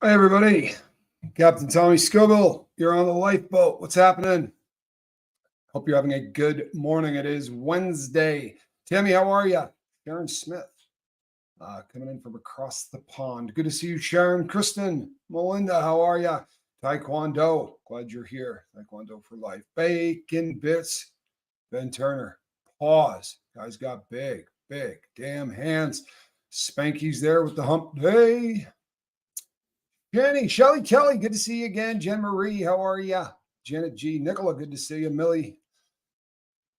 Hi, everybody. Captain Tommy Scoville, you're on the lifeboat. What's happening? Hope you're having a good morning. It is Wednesday. Tammy, how are you? Sharon Smith, coming in from across the pond. Good to see you, Sharon. Kristen, Melinda, how are you? Taekwondo, glad you're here. Taekwondo for life. Bacon Bits, Ben Turner. Pause. Guys got big damn hands. Spanky's there with the hump day. Jenny, Shelly Kelly, good to see you again. Jen Marie, how are you? Janet G. Nicola, good to see you. Millie,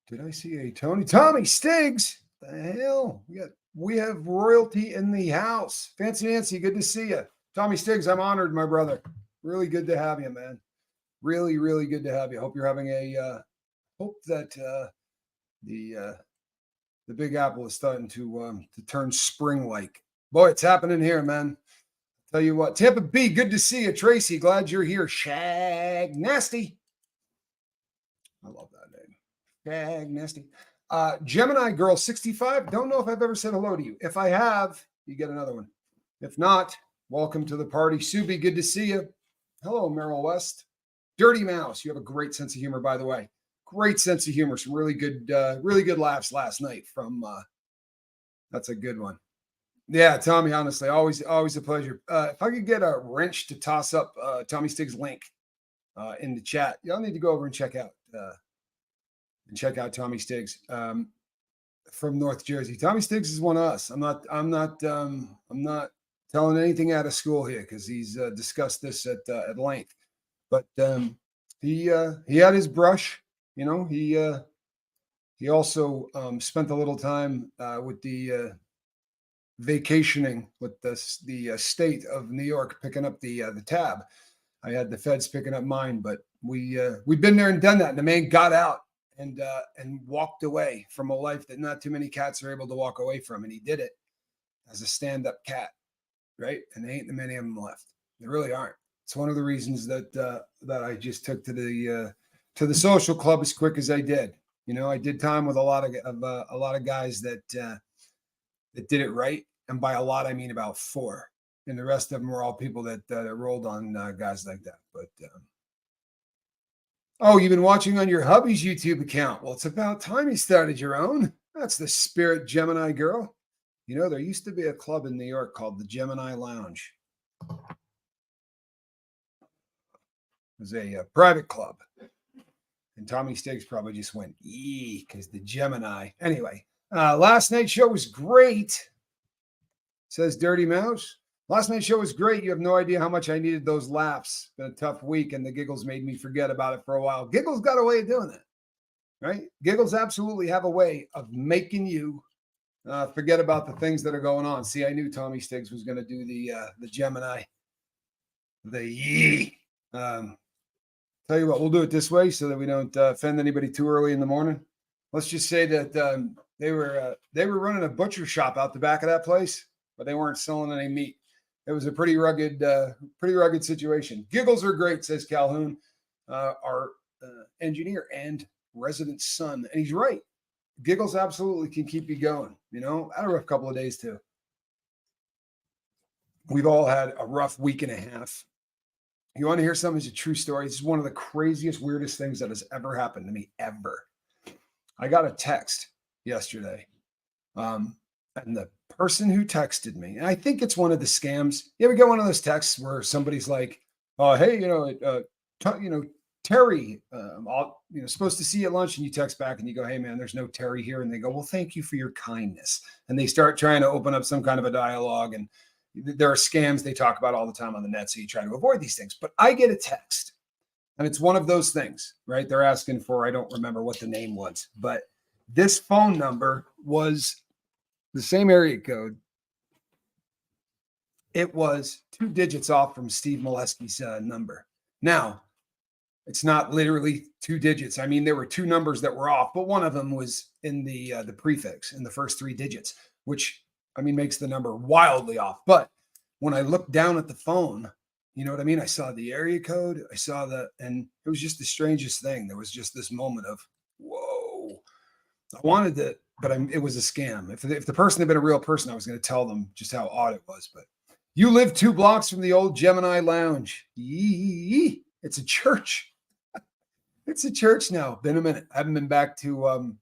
did I see a Tony? Tommy Stiggs, the hell? We have royalty in the house. Fancy Nancy, good to see you. Tommy Stiggs, I'm honored, my brother. Really good to have you, man. Really, really good to have you. Hope you're having hope that the Big Apple is starting to turn spring-like. Boy, it's happening here, man. Tell you what, Tampa B, good to see you. Tracy, glad you're here. Shag Nasty. I love that name. Shag Nasty. Gemini Girl 65. Don't know if I've ever said hello to you. If I have, you get another one. If not, welcome to the party. Subi, good to see you. Hello, Merrill West. Dirty Mouse, you have a great sense of humor, by the way. Great sense of humor. Some really good laughs last night from that's a good one. Yeah, Tommy, honestly, always a pleasure. If I could get a wrench to toss up Tommy Stiggs' link in the chat, y'all need to go over and check out Tommy Stiggs from North Jersey. Tommy Stiggs is one of us. I'm not telling anything out of school here because he's discussed this at length. But he had his brush, you know. He also spent a little time with the vacationing with the state of New York, picking up the tab. I had the feds picking up mine, but we've been there and done that. And the man got out and walked away from a life that not too many cats are able to walk away from, and he did it as a stand-up cat, right? And there ain't many of them left. There really aren't. It's one of the reasons that I just took to the social club as quick as I did. You know, I did time with a lot of guys that did it right. And by a lot, I mean about 4. And the rest of them were all people that rolled on guys like that. But, oh, you've been watching on your hubby's YouTube account. Well, it's about time you started your own. That's the spirit, Gemini Girl. You know, there used to be a club in New York called the Gemini Lounge. It was a private club. And Tommy Stiggs probably just went, because the Gemini. Anyway, last night's show was great, says Dirty Mouse. Last night's show was great. You have no idea how much I needed those laughs. It's been a tough week, and the giggles made me forget about it for a while. Giggles got a way of doing that, right? Giggles absolutely have a way of making you forget about the things that are going on. See, I knew Tommy Stiggs was going to do the Gemini. Tell you what, we'll do it this way so that we don't offend anybody too early in the morning. Let's just say that they were running a butcher shop out the back of that place, but they weren't selling any meat. It was a pretty rugged situation. Giggles are great, says Calhoun, our engineer and resident son, and he's right. Giggles absolutely can keep you going. You know, I had a rough couple of days too. We've all had a rough week and a half. You want to hear something? It's a true story. This is one of the craziest, weirdest things that has ever happened to me, ever. I got a text yesterday. And the person who texted me, and I think it's one of the scams. You ever get one of those texts where somebody's like, "Oh, hey, Terry, supposed to see you at lunch," and you text back and you go, "Hey, man, there's no Terry here." And they go, "Well, thank you for your kindness." And they start trying to open up some kind of a dialogue, and there are scams they talk about all the time on the net, so you try to avoid these things. But I get a text, and it's one of those things, right? They're asking for, I don't remember what the name was, but this phone number was the same area code. It was 2 digits off from Steve Molesky's number. Now, it's not literally 2 digits. I mean, there were 2 numbers that were off, but one of them was in the prefix in the first 3 digits, which, I mean, makes the number wildly off. But when I looked down at the phone, you know what I mean? I saw the area code. I saw and it was just the strangest thing. There was just this moment of, whoa. I wanted to, but it was a scam. If the person had been a real person, I was going to tell them just how odd it was. But You live 2 blocks from the old Gemini Lounge. Yee. It's a church. It's a church now. Been a minute. I haven't been back to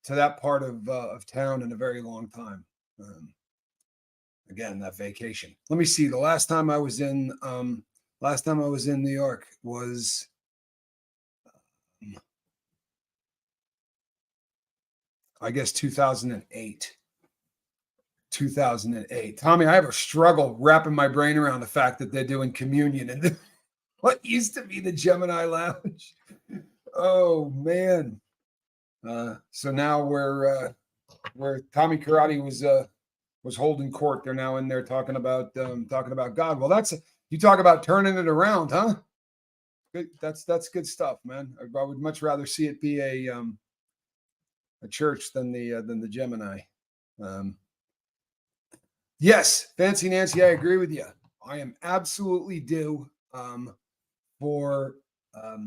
that part of town in a very long time. Again, that vacation. Let me see. The last time I was in New York was I guess 2008. 2008. Tommy, I have a struggle wrapping my brain around the fact that they're doing communion in what used to be the Gemini Lounge. Oh man. So now where Tommy Karate was holding court, they're now in there talking about God. Well, you talk about turning it around, huh? Good. That's good stuff, man. I would much rather see it be a church than the Gemini. Yes, Fancy Nancy, I agree with you. I am absolutely due for a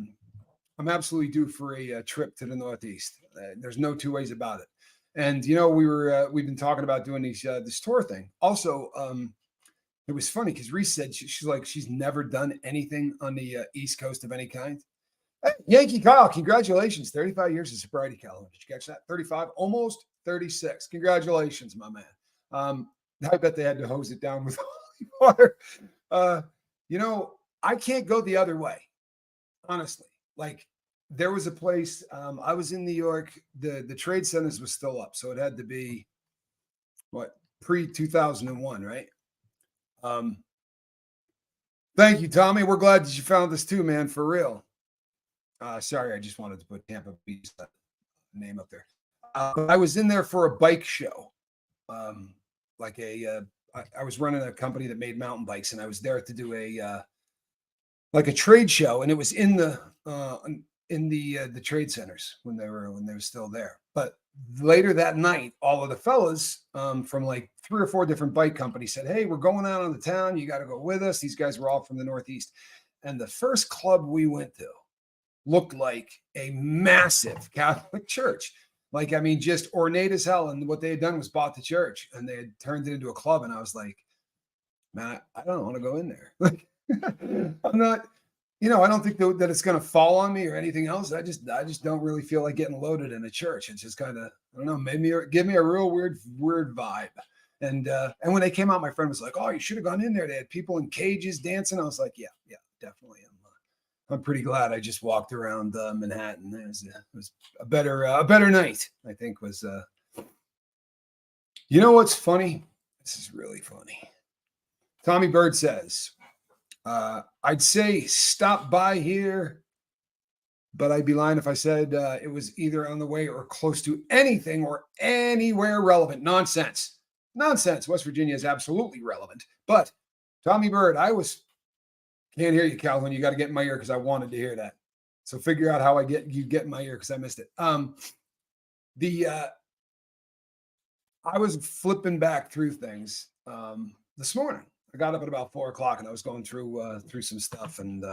trip to the Northeast. There's no two ways about it. And we've been talking about doing this tour thing. Also, it was funny because Reese said she's never done anything on the East Coast of any kind. Hey, Yankee Kyle, congratulations! 35 years of sobriety, Cal. Did you catch that? 35, almost 36. Congratulations, my man. I bet they had to hose it down with water. I can't go the other way, honestly. Like, there was a place, I was in New York, the trade centers was still up. So it had to be, pre-2001, right? Thank you, Tommy. We're glad that you found this too, man, for real. Sorry, I just wanted to put Tampa Bay's name up there. I was in there for a bike show. I was running a company that made mountain bikes, and I was there to do a trade show, and it was in the trade centers when they were still there. But later that night, all of the fellas from like 3 or 4 different bike companies said, "Hey, we're going out on the town. You got to go with us." These guys were all from the Northeast, and the first club we went to looked like a massive Catholic church. Like, I mean, just ornate as hell. And what they had done was bought the church and they had turned it into a club. And I was like, man, I don't want to go in there. Like, I'm not, I don't think that it's going to fall on me or anything else. I just don't really feel like getting loaded in a church. It's just kind of, I don't know, give me a real weird vibe. And when they came out, my friend was like, "Oh, you should have gone in there. They had people in cages dancing." I was like, yeah, definitely. I'm pretty glad I just walked around Manhattan. It was a better night, I think. Was what's funny? This is really funny. Tommy Bird says, "I'd say stop by here, but I'd be lying if I said it was either on the way or close to anything or anywhere relevant." Nonsense. West Virginia is absolutely relevant. But Tommy Bird, can't hear you, Calvin. You got to get in my ear because I wanted to hear that. So figure out how get in my ear because I missed it. I was flipping back through things this morning. I got up at about 4:00 and I was going through some stuff and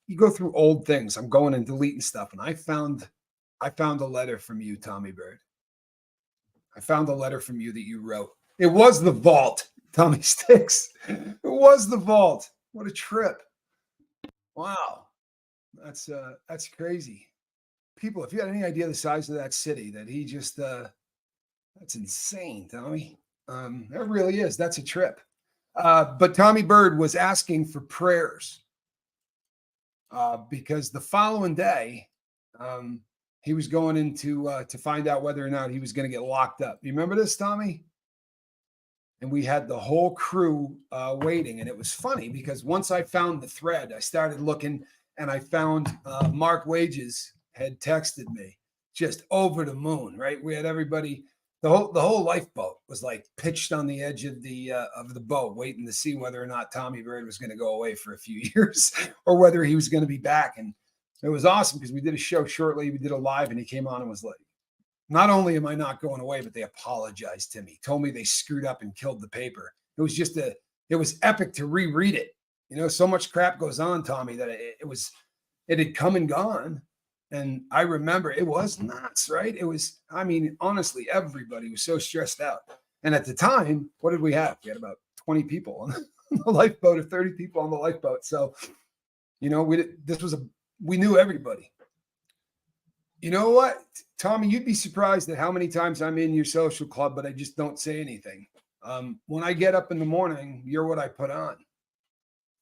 you go through old things. I'm going and deleting stuff, and I found a letter from you, Tommy Bird. I found a letter from you that you wrote. It was the vault. Tommy Sticks. It was the vault. What a trip. Wow. That's crazy. People, if you had any idea the size of that city that he just that's insane, Tommy. It really is. That's a trip. But Tommy Bird was asking for prayers because the following day he was going into to find out whether or not he was going to get locked up. You remember this, Tommy? And we had the whole crew waiting. And it was funny because once I found the thread, I started looking and I found Mark Wages had texted me just over the moon, right? We had everybody, the whole lifeboat was like pitched on the edge of the boat, waiting to see whether or not Tommy Bird was going to go away for a few years or whether he was going to be back. And it was awesome because we did a show shortly. We did a live and he came on and was like, "Not only am I not going away, but they apologized to me, told me they screwed up and killed the paper." It was just it was epic to reread it. So much crap goes on, Tommy, that it had come and gone. And I remember it was nuts, right? It was, I mean, honestly, everybody was so stressed out. And at the time, what did we have? We had about 20 people on the lifeboat, or 30 people on the lifeboat. So, we knew everybody. You know what, Tommy, you'd be surprised at how many times I'm in your social club, but I just don't say anything. When I get up in the morning, you're what I put on.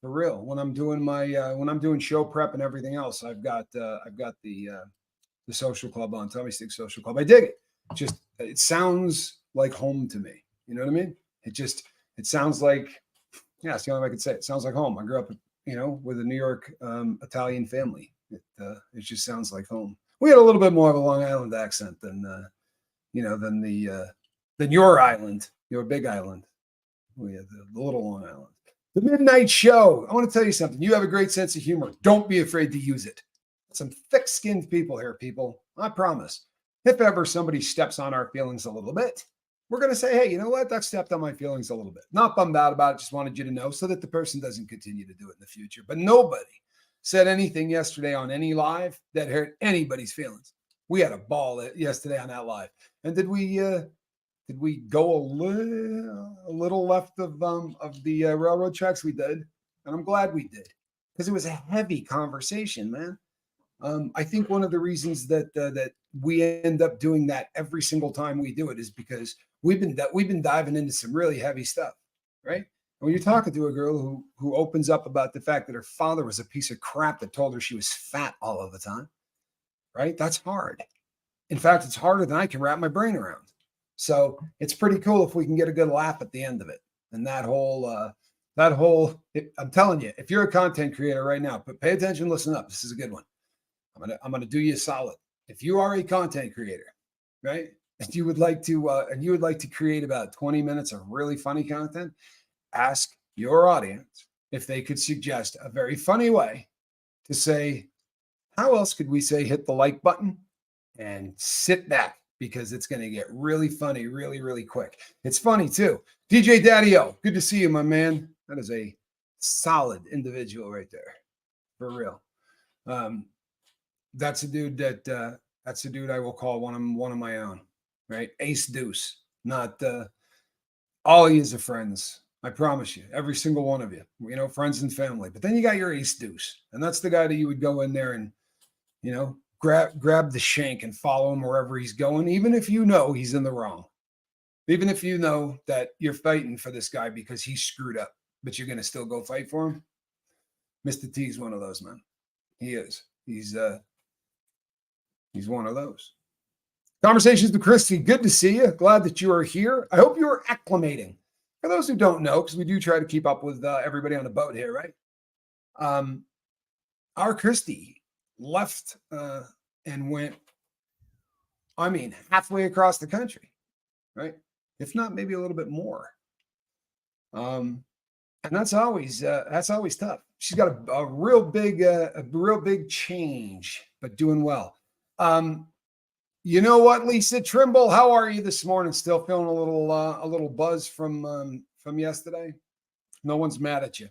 For real. When I'm doing when I'm doing show prep and everything else, I've got the social club on, Tommy Stick Social Club. I dig it. It sounds like home to me. You know what I mean? It sounds like, yeah, it's the only way I could say it. It sounds like home. I grew up, with a New York Italian family. It just sounds like home. We had a little bit more of a Long Island accent than your island, your big island. We had the little Long Island. The Midnight Show. I want to tell you something. You have a great sense of humor. Don't be afraid to use it. Some thick-skinned people here, people. I promise. If ever somebody steps on our feelings a little bit, we're going to say, hey, you know what? That stepped on my feelings a little bit. Not bummed out about it. Just wanted you to know so that the person doesn't continue to do it in the future. But nobody said anything yesterday on any live that hurt anybody's feelings. We had a ball yesterday on that live. And did we go a little left of the railroad tracks? We did. And I'm glad we did, because it was a heavy conversation, man. I think one of the reasons that we end up doing that every single time we do it is because we've been diving into some really heavy stuff, right? When you're talking to a girl who opens up about the fact that her father was a piece of crap that told her she was fat all of the time, right? That's hard. In fact, it's harder than I can wrap my brain around. So it's pretty cool if we can get a good laugh at the end of it. And I'm telling you, if you're a content creator right now, but pay attention, listen up. This is a good one. I'm gonna do you a solid. If you are a content creator, right, and you would like to create about 20 minutes of really funny content, ask your audience if they could suggest a very funny way to say, how else could we say hit the like button and sit back, because it's going to get really funny really, really quick. It's funny too. DJ Daddy-O, good to see you, my man. That is a solid individual right there, for real. That's a dude I will call one of my own, right? Ace Deuce, not all you are friends. I promise you, every single one of you, friends and family. But then you got your Ace Deuce, and that's the guy that you would go in there and, grab the shank and follow him wherever he's going, even if you know he's in the wrong, even if you know that you're fighting for this guy because he's screwed up, but you're going to still go fight for him. Mr. T is one of those, man. He is. He's one of those. Conversations with Christy. Good to see you. Glad that you are here. I hope you are acclimating. For those who don't know, because we do try to keep up with everybody on the boat here, right? Our Christy left and went, halfway across the country, right? If not, maybe a little bit more. And that's always tough. She's got a real big change, but doing well. You know what, Lisa Trimble, how are you this morning? Still feeling a little buzz from yesterday? No one's mad at you.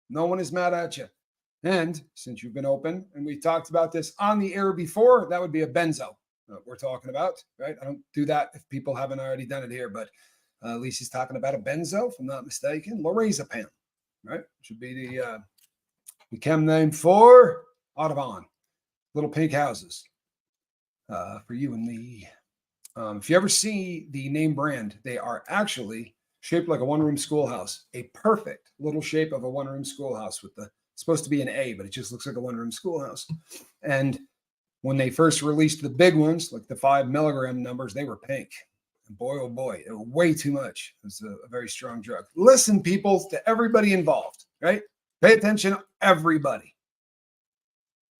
No one is mad at you. And since you've been open, and we talked about this on the air before, that would be a benzo we're talking about, right? I don't do that if people haven't already done it here, but Lisa's talking about a benzo, if I'm not mistaken. Lorazepam, right? Should be the chem name for Audubon, little pink houses for you and me. If you ever see the name brand, they are actually shaped like a one-room schoolhouse, a perfect little shape of a one-room schoolhouse with supposed to be an A, but it just looks like a one-room schoolhouse. And when they first released the big ones, like the 5 milligram numbers, they were pink. And boy, oh boy, it was way too much. It was a very strong drug. Listen, people, to everybody involved, right? Pay attention, everybody.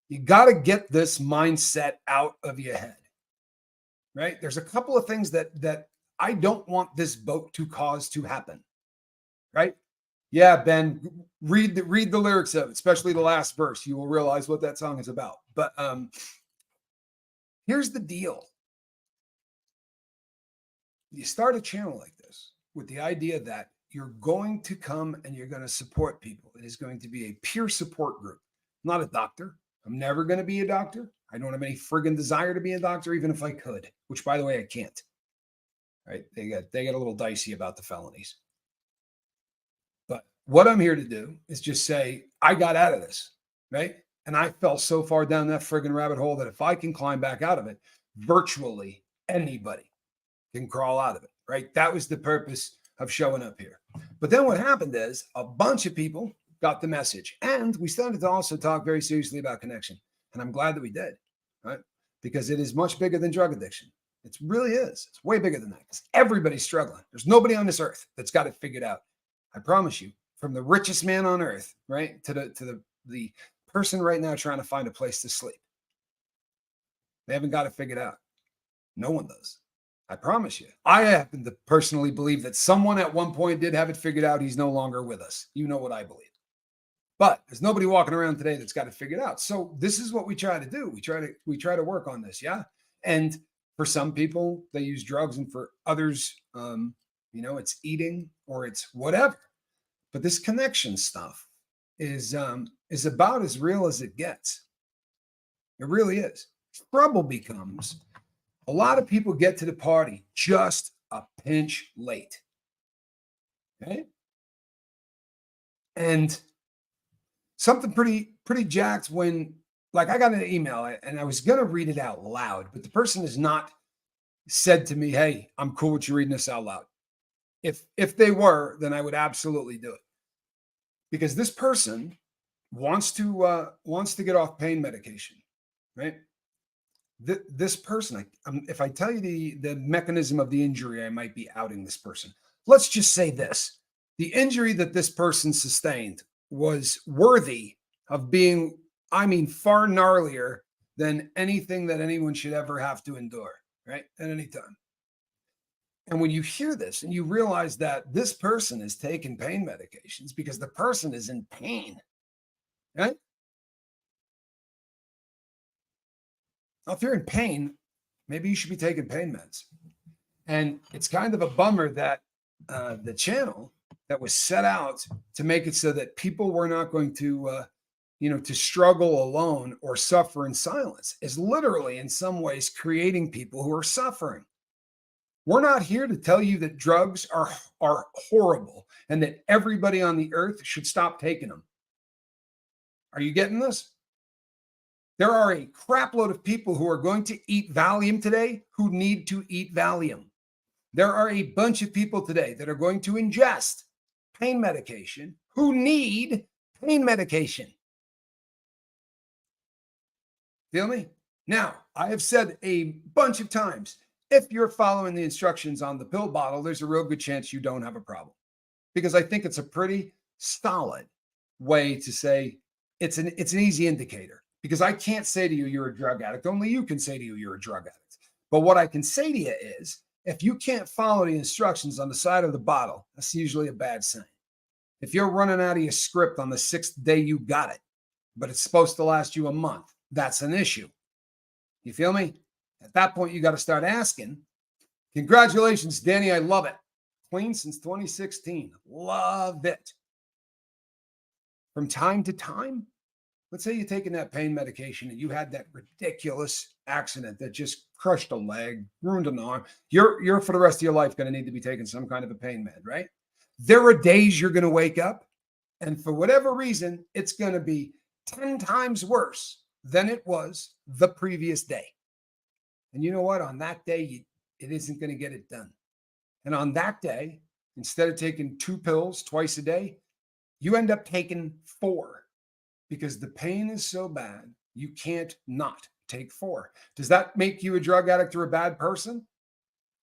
You got to get this mindset out of your head, right? There's a couple of things that I don't want this boat to cause to happen, right? Yeah, Ben, read the lyrics of it, especially the last verse. You will realize what that song is about. But here's the deal. You start a channel like this with the idea that you're going to come and you're going to support people. It is going to be a peer support group. I'm not a doctor. I'm never going to be a doctor. I don't have any friggin' desire to be a doctor, even if I could, which, by the way, I can't. right? They get a little dicey about the felonies. But what I'm here to do is just say, I got out of this, right? And I fell so far down that friggin' rabbit hole that if I can climb back out of it, virtually anybody can crawl out of it, right? That was the purpose of showing up here. But then what happened is a bunch of people got the message, and we started to also talk very seriously about connection. And I'm glad that we did, right? Because it is much bigger than drug addiction. It really is. It's way bigger than that because everybody's struggling. There's nobody on this earth that's got it figured out. I promise you, from the richest man on earth, right, to the person right now trying to find a place to sleep. They haven't got it figured out. No one does. I promise you. I happen to personally believe that someone at one point did have it figured out. He's no longer with us. You know what I believe. But there's nobody walking around today that's got it figured out. So this is what we try to do. We try to work on this, yeah. And for some people, they use drugs, and for others, it's eating or it's whatever. But this connection stuff is about as real as it gets. It really is. Trouble becomes a lot of people get to the party just a pinch late. Okay? And something pretty jacked when, like, I got an email and I was going to read it out loud, but the person has not said to me, hey, I'm cool with you reading this out loud. If they were, then I would absolutely do it. Because this person wants to get off pain medication, right? This person, if I tell you the mechanism of the injury, I might be outing this person. Let's just say this. The injury that this person sustained was worthy of being, far gnarlier than anything that anyone should ever have to endure, right? At any time. And when you hear this and you realize that this person is taking pain medications because the person is in pain, right? Now, if you're in pain, maybe you should be taking pain meds. And it's kind of a bummer that the channel that was set out to make it so that people were not going to, to struggle alone or suffer in silence is literally in some ways creating people who are suffering. We're not here to tell you that drugs are horrible and that everybody on the earth should stop taking them. Are you getting this? There are a crap load of people who are going to eat Valium today who need to eat Valium. There are a bunch of people today that are going to ingest pain medication who need pain medication. Feel me? Now, I have said a bunch of times, if you're following the instructions on the pill bottle, there's a real good chance you don't have a problem. Because I think it's a pretty solid way to say it's an easy indicator. Because I can't say to you, you're a drug addict. Only you can say to you, you're a drug addict. But what I can say to you is, if you can't follow the instructions on the side of the bottle, that's usually a bad sign. If you're running out of your script on the 6th day you got it, but it's supposed to last you a month, that's an issue. You feel me? At that point, you got to start asking. Congratulations, Danny. I love it. Clean since 2016. Love it. From time to time, let's say you're taking that pain medication and you had that ridiculous accident that just crushed a leg, ruined an arm. You're for the rest of your life going to need to be taking some kind of a pain med, right? There are days you're going to wake up and for whatever reason, it's going to be 10 times worse than it was the previous day. And you know what? On that day, it isn't going to get it done. And on that day, instead of taking 2 pills twice a day, you end up taking 4 because the pain is so bad, you can't not take 4. Does that make you a drug addict or a bad person?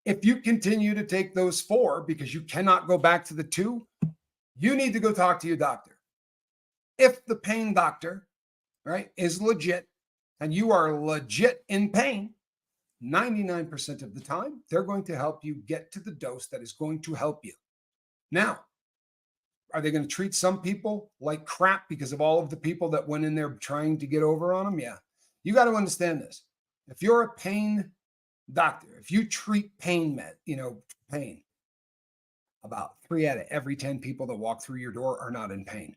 If you continue to take those 4 because you cannot go back to the 2, you need to go talk to your doctor. If the pain doctor, right, is legit and you are legit in pain, 99% of the time, they're going to help you get to the dose that is going to help you. Now, are they going to treat some people like crap because of all of the people that went in there trying to get over on them? Yeah. You got to understand this. If you're a pain doctor, if you treat pain pain, about 3 out of every 10 people that walk through your door are not in pain,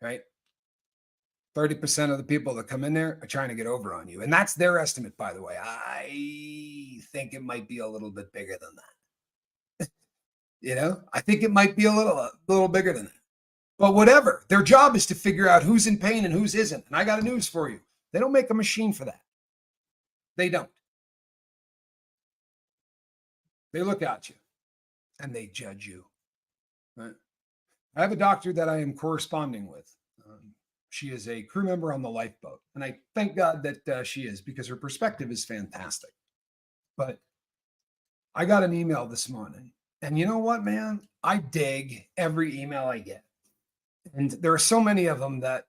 right? 30% of the people that come in there are trying to get over on you. And that's their estimate, by the way. I think it might be a little bit bigger than that. I think it might be a little bigger than that. But whatever, their job is to figure out who's in pain and who's isn't. And I got a news for you. They don't make a machine for that. They don't. They look at you and they judge you. Right? I have a doctor that I am corresponding with. She is a crew member on the lifeboat. And I thank God that she is, because her perspective is fantastic. But I got an email this morning. And you know what, man? I dig every email I get. And there are so many of them that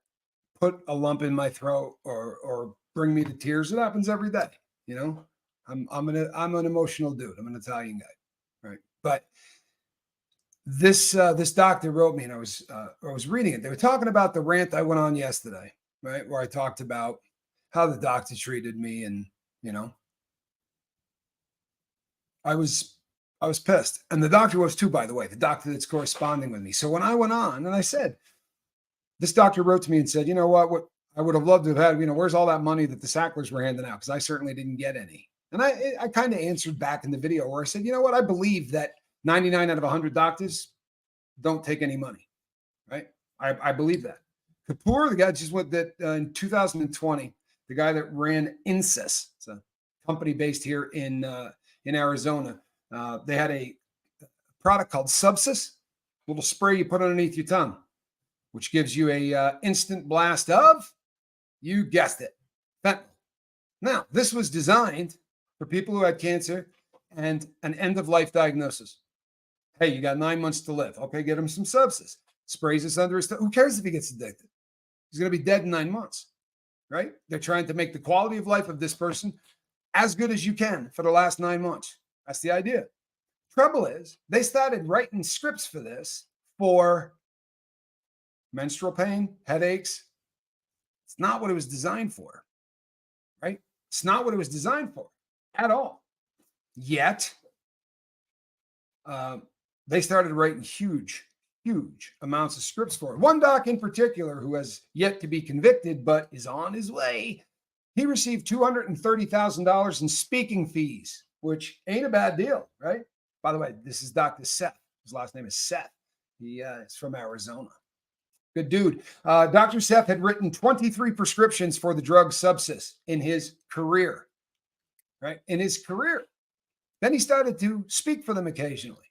put a lump in my throat or bring me to tears. It happens every day. I'm an emotional dude. I'm an Italian guy, right? But this doctor wrote me, and I was reading it. They were talking about the rant I went on yesterday, right, where I talked about how the doctor treated me, and I was pissed, and the doctor was too, by the way, the doctor that's corresponding with me. So when I went on and I said, this doctor wrote to me and said, you know what I would have loved to have had, where's all that money that the Sacklers were handing out? Because I certainly didn't get any. And I kind of answered back in the video where I said, you know what? I believe that 99 out of 100 doctors don't take any money, right? I believe that. Kapoor, the guy just went that in 2020, the guy that ran Insys, it's a company based here in Arizona. They had a product called Subsys, a little spray you put underneath your tongue, which gives you a instant blast of, you guessed it, fentanyl. Now, this was designed for people who had cancer and an end-of-life diagnosis. Hey, you got 9 months to live. Okay, get him some Subsys. Sprays this under his tongue. Who cares if he gets addicted? He's going to be dead in 9 months, right? They're trying to make the quality of life of this person as good as you can for the last 9 months. That's the idea. Trouble is, they started writing scripts for this for menstrual pain, headaches. It's not what it was designed for, right? It's not what it was designed for at all. Yet, they started writing huge amounts of scripts for it. One doc in particular, who has yet to be convicted but is on his way, he received $230,000 in speaking fees, which ain't a bad deal, right? By the way, this is Dr. Seth. His last name is Seth. He is from Arizona. Good dude. Dr. Seth had written 23 prescriptions for the drug Subsys in his career, right? In his career. Then he started to speak for them occasionally.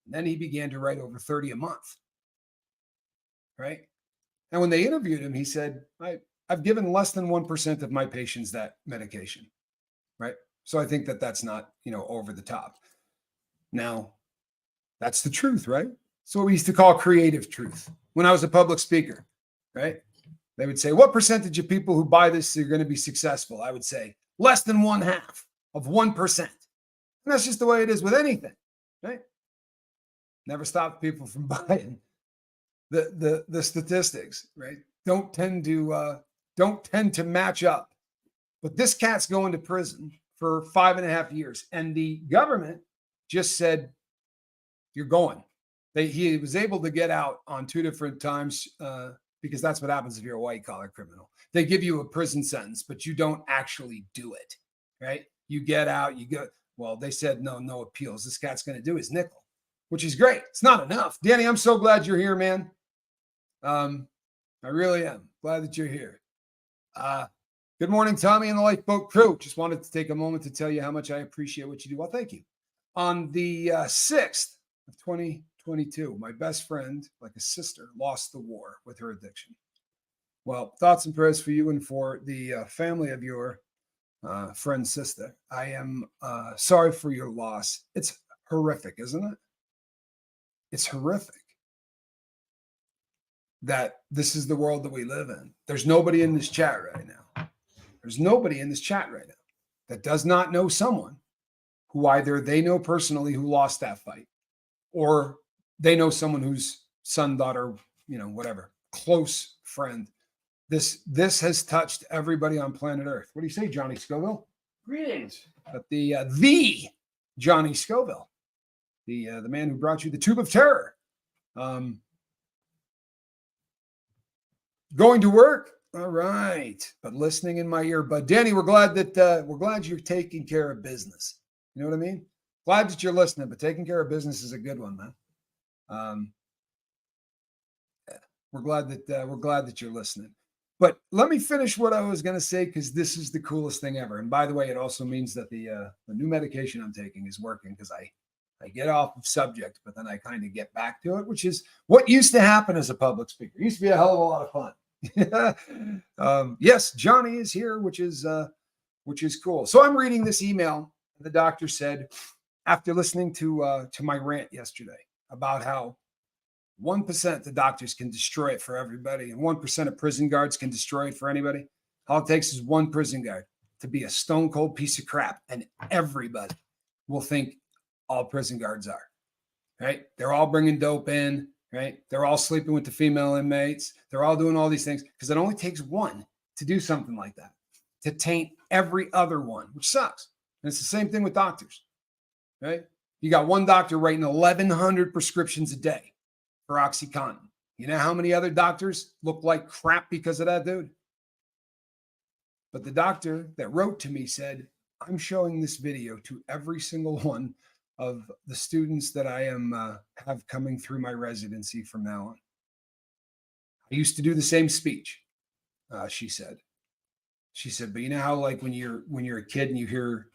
And then he began to write over 30 a month, right? And when they interviewed him, he said, I've given less than 1% of my patients that medication, right? So I think that that's not, over the top. Now, that's the truth, right? So what we used to call creative truth. When I was a public speaker, right? They would say, what percentage of people who buy this are going to be successful? I would say less than 1/2 of 1%. And that's just the way it is with anything, right? Never stop people from buying. The statistics, right? Don't tend to match up. But this cat's going to prison for 5.5 years. And the government just said, you're going. He was able to get out on 2 different times because that's what happens if you're a white-collar criminal. They give you a prison sentence, but you don't actually do it, right? You get out, you go. Well, they said, no appeals. This cat's going to do his nickel, which is great. It's not enough. Danny, I'm so glad you're here, man. I really am. Glad that you're here. Good morning, Tommy and the Lifeboat crew. Just wanted to take a moment to tell you how much I appreciate what you do. Well, thank you. On the 6th of 2022, my best friend, like a sister, lost the war with her addiction. Well, thoughts and prayers for you and for the family of your friend's sister. I am sorry for your loss. It's horrific, isn't it? It's horrific that this is the world that we live in. There's nobody in this chat right now. There's nobody in this chat right now that does not know someone who either they know personally who lost that fight, or they know someone whose son, daughter, whatever, close friend. This has touched everybody on planet Earth. What do you say, Johnny Scoville? Greetings. But the Johnny Scoville, the man who brought you the tube of terror. Going to work. All right. But listening in my ear. But Danny, we're glad you're taking care of business. You know what I mean? Glad that you're listening, but taking care of business is a good one, man. Um, we're glad that you're listening. But let me finish what I was going to say, because this is the coolest thing ever. And by the way, it also means that the new medication I'm taking is working, because I get off of subject, but then I kind of get back to it, which is what used to happen as a public speaker. It used to be a hell of a lot of fun. Yes, Johnny is here, which is cool. So I'm reading this email. The doctor said, after listening to my rant yesterday about how 1% the doctors can destroy it for everybody, and 1% of prison guards can destroy it for anybody. All it takes is one prison guard to be a stone cold piece of crap, and everybody will think all prison guards are, right? They're all bringing dope in, right? They're all sleeping with the female inmates. They're all doing all these things, because it only takes one to do something like that, to taint every other one, which sucks. And it's the same thing with doctors, right? You got one doctor writing 1,100 prescriptions a day for OxyContin. You know how many other doctors look like crap because of that dude? But the doctor that wrote to me said, I'm showing this video to every single one of the students that I have coming through my residency from now on. I used to do the same speech, she said. She said, but you know how, like, when you're a kid and you hear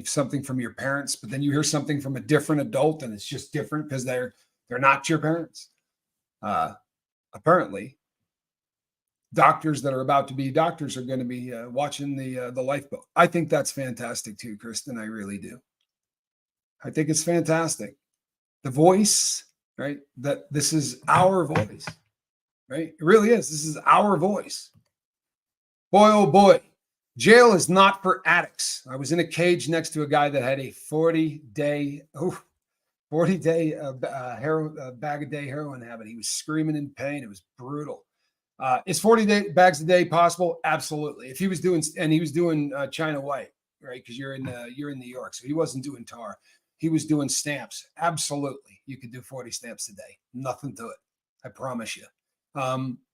something from your parents, but then you hear something from a different adult, and it's just different because they're not your parents. Apparently, doctors that are about to be doctors are going to be watching the Lifeboat. I think that's fantastic too, Kristen. I really do. I think it's fantastic. The voice, right? That this is our voice, right? It really is. This is our voice. Boy, oh boy. Jail is not for addicts. I was in a cage next to a guy that had a 40-day bag a day heroin habit. He was screaming in pain. It was brutal. Is 40 bags a day possible? Absolutely. If he was doing China White, right? Because you're in New York, so he wasn't doing tar. He was doing stamps. Absolutely, you could do 40 stamps a day. Nothing to it. I promise you.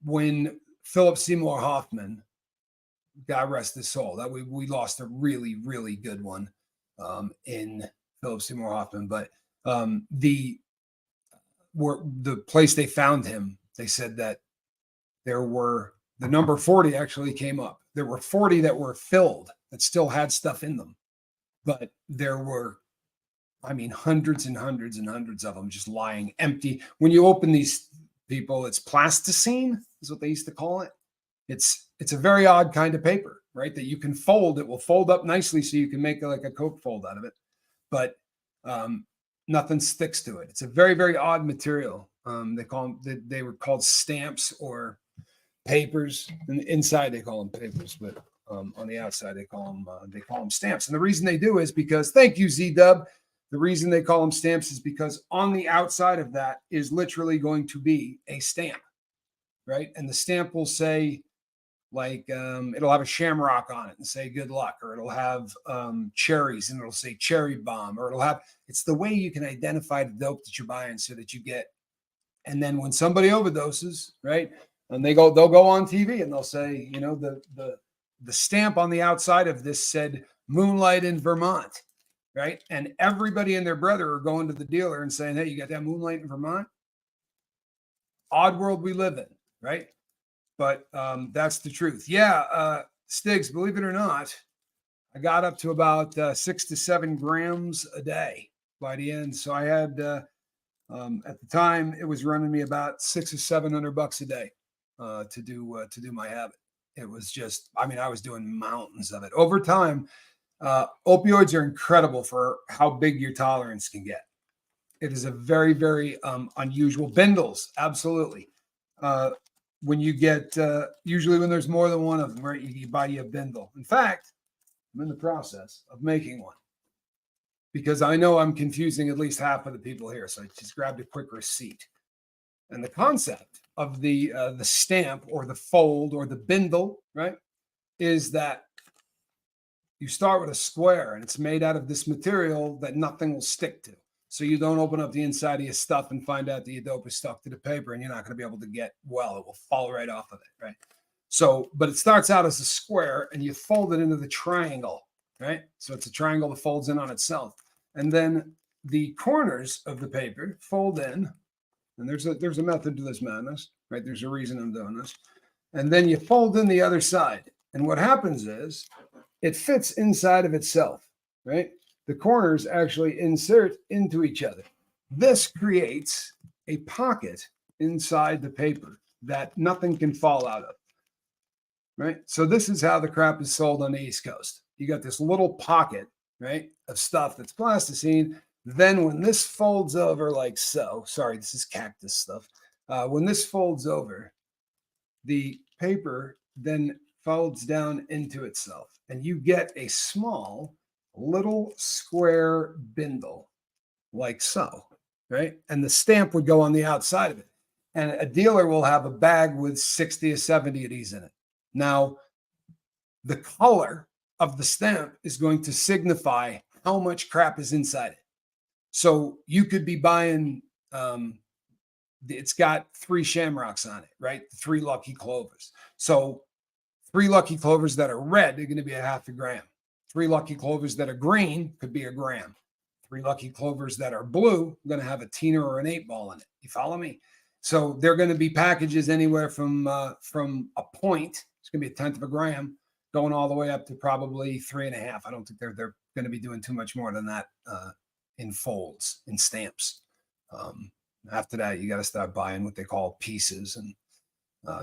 When Philip Seymour Hoffman, God rest his soul, that we lost a really, really good one in Philip Seymour Hoffman, but the place they found him, they said that there were, the number 40 actually came up. There were 40 that were filled that still had stuff in them, but there were, hundreds and hundreds and hundreds of them just lying empty. When you open these people, it's plasticine is what they used to call it. It's a very odd kind of paper, right? That you can fold. It will fold up nicely so you can make like a Coke fold out of it, but nothing sticks to it. It's a very, very odd material. They were called stamps or papers. And inside they call them papers, but on the outside they call them stamps. And the reason they do is because, thank you, Z-Dub. The reason they call them stamps is because on the outside of that is literally going to be a stamp, right? And the stamp will say, like, it'll have a shamrock on it and say good luck, or it'll have cherries and it'll say cherry bomb, or it's the way you can identify the dope that you're buying so that you get. And then when somebody overdoses, right, and they'll go on TV and they'll say, the stamp on the outside of this said Moonlight in Vermont, right? And everybody and their brother are going to the dealer and saying, hey, you got that Moonlight in Vermont? Odd world we live in, right? But that's the truth. Yeah, Stiggs, believe it or not, I got up to about 6 to 7 grams a day by the end. So I had, at the time, it was running me about $600 or $700 a day to do my habit. It was just, I was doing mountains of it. Over time, opioids are incredible for how big your tolerance can get. It is a very, very unusual. Bindles, absolutely. When you get, usually when there's more than one of them, right, you buy you a bindle. In fact, I'm in the process of making one because I know I'm confusing at least half of the people here. So I just grabbed a quick receipt. And the concept of the stamp or the fold or the bindle, right, is that you start with a square and it's made out of this material that nothing will stick to. So you don't open up the inside of your stuff and find out that your dope is stuck to the paper and you're not going to be able to get well. It will fall right off of it, right? So, but it starts out as a square and you fold it into the triangle, right? So it's a triangle that folds in on itself. And then the corners of the paper fold in And there's a method to this madness, right? There's a reason I'm doing this. And then you fold in the other side. And what happens is it fits inside of itself, right? The corners actually insert into each other. This creates a pocket inside the paper that nothing can fall out of, right? So this is how the crap is sold on the East Coast. You got this little pocket, right, of stuff that's plasticine. Then when this folds over like so, sorry, this is cactus stuff. When this folds over, the paper then folds down into itself, and you get a small little square bindle like so, right? And the stamp would go on the outside of it. And a dealer will have a bag with 60 or 70 of these in it. Now, the color of the stamp is going to signify how much crap is inside it. So you could be buying, it's got 3 shamrocks on it, right? 3 lucky clovers. So 3 lucky clovers that are red are going to be a half a gram. 3 lucky clovers that are green could be a gram. 3 lucky clovers that are blue are going to have a teener or an 8-ball in it. You follow me? So they're going to be packages anywhere from a point. It's going to be 1/10 of a gram, going all the way up to probably 3.5. I don't think they're going to be doing too much more than that in folds, in stamps. After that, you got to start buying what they call pieces, and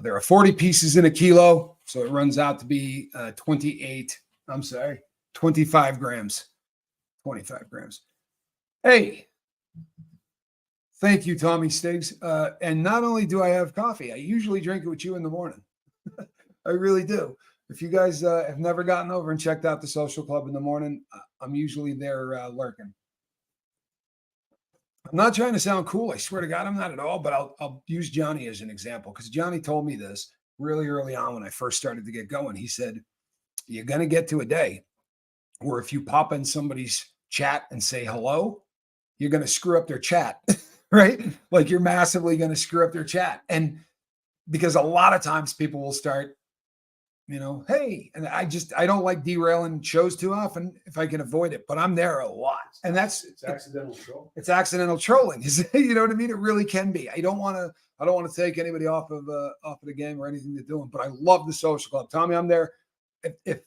there are 40 pieces in a kilo, so it runs out to be 25 grams. 25 grams. Hey, thank you, Tommy Stiggs. And not only do I have coffee, I usually drink it with you in the morning. I really do. If you guys have never gotten over and checked out the social club in the morning, I'm usually there lurking. I'm not trying to sound cool. I swear to God, I'm not at all, but I'll use Johnny as an example, because Johnny told me this really early on when I first started to get going. He said, you're going to get to a day where if you pop in somebody's chat and say hello, you're going to screw up their chat, right? Like you're massively going to screw up their chat. And because a lot of times people will start, hey, and I don't like derailing shows too often if I can avoid it, but I'm there a lot. And it's accidental trolling. It's accidental trolling. You know what I mean? It really can be. I don't want to take anybody off of the game or anything to do them, but I love the social club. Tommy, I'm there. If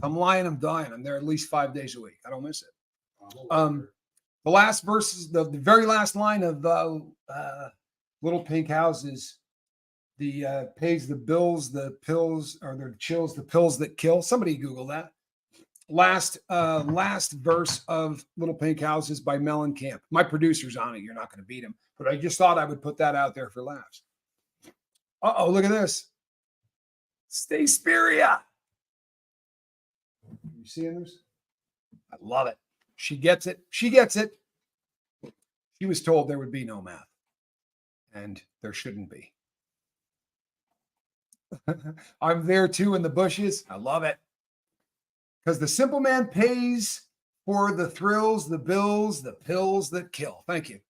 I'm lying, I'm dying. I'm there at least 5 days a week. I don't miss it. The last verse, the very last line of Little Pink Houses, the pays the bills, the pills, or the chills, the pills that kill. Somebody Google that. Last verse of Little Pink Houses by Mellencamp. My producer's on it. You're not going to beat him. But I just thought I would put that out there for laughs. Uh-oh, look at this. Stay Spiria. You seeing this? I love it. She gets it. She gets it. She was told there would be no math. And there shouldn't be. I'm there too in the bushes. I love it. Because the simple man pays for the thrills, the bills, the pills that kill. Thank you.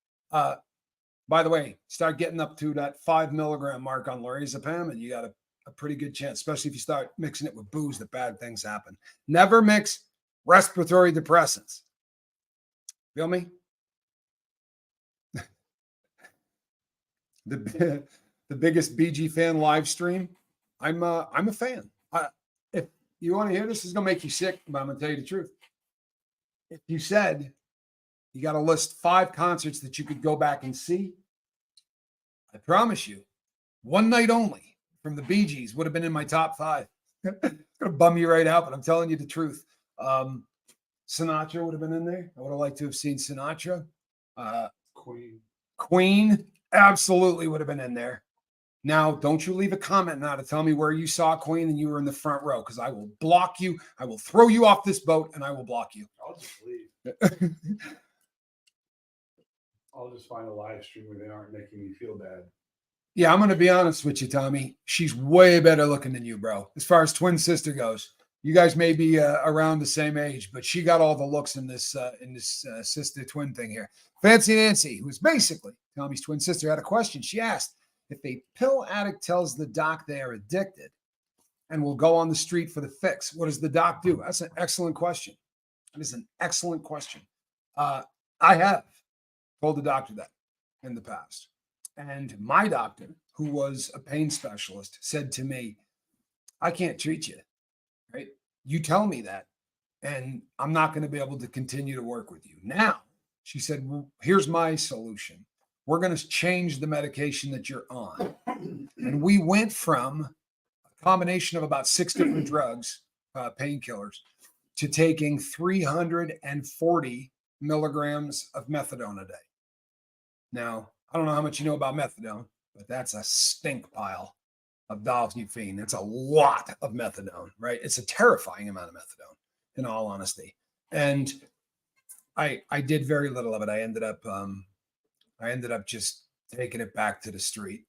By the way, start getting up to that 5 milligram mark on lorazepam, and you got a pretty good chance, especially if you start mixing it with booze, that bad things happen. Never mix respiratory depressants. Feel me? The biggest BG fan live stream. I'm a fan. If you want to hear this is going to make you sick, but I'm going to tell you the truth. If you said you got to list 5 concerts that you could go back and see, I promise you, one night only from the Bee Gees would have been in my top 5. It's going to bum you right out, but I'm telling you the truth. Sinatra would have been in there. I would have liked to have seen Sinatra. Queen absolutely would have been in there. Now, don't you leave a comment now to tell me where you saw Queen and you were in the front row, because I will block you. I will throw you off this boat and I will block you. I'll just leave. I'll just find a live stream where they aren't making me feel bad. Yeah, I'm going to be honest with you, Tommy. She's way better looking than you, bro. As far as twin sister goes, you guys may be around the same age, but she got all the looks in this sister twin thing here. Fancy Nancy, who's basically Tommy's twin sister, had a question. She asked, if a pill addict tells the doc they are addicted and will go on the street for the fix, what does the doc do? That's an excellent question. That is an excellent question. I have told the doctor that in the past. And my doctor, who was a pain specialist, said to me, I can't treat you, right? You tell me that, and I'm not going to be able to continue to work with you. Now, she said, well, here's my solution. We're going to change the medication that you're on. And we went from a combination of about 6 different drugs, painkillers, to taking 340 milligrams of methadone a day. Now, I don't know how much you know about methadone, but that's a stink pile of dalphine. That's a lot of methadone, right? It's a terrifying amount of methadone, in all honesty. And I did very little of it. I ended up just taking it back to the street,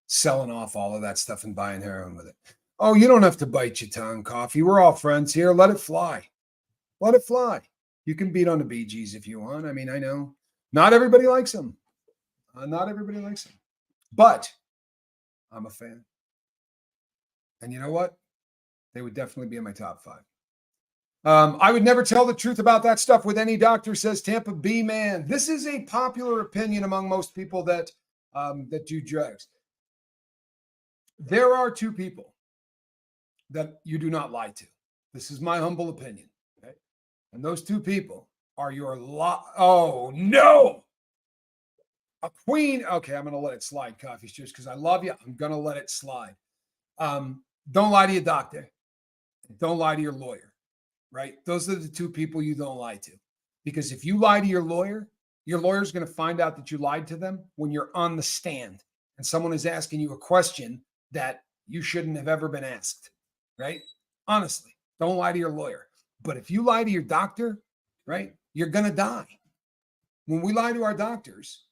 selling off all of that stuff and buying heroin with it. Oh, you don't have to bite your tongue, Coffee. We're all friends here. Let it fly. Let it fly. You can beat on the Bee Gees if you want. I mean, I know not everybody likes them. Not everybody likes them, but I'm a fan. And you know what? They would definitely be in my top 5. I would never tell the truth about that stuff with any doctor, says Tampa B man. This is a popular opinion among most people that do drugs. There are 2 people that you do not lie to. This is my humble opinion. Okay? And those 2 people are your oh no, a queen. Okay, I'm going to let it slide, Coffee Strips, because I love you. I'm going to let it slide. Don't lie to your doctor. Don't lie to your lawyer, right? Those are the 2 people you don't lie to. Because if you lie to your lawyer's going to find out that you lied to them when you're on the stand and someone is asking you a question that you shouldn't have ever been asked, right? Honestly, don't lie to your lawyer. But if you lie to your doctor, right, you're going to die. When we lie to our doctors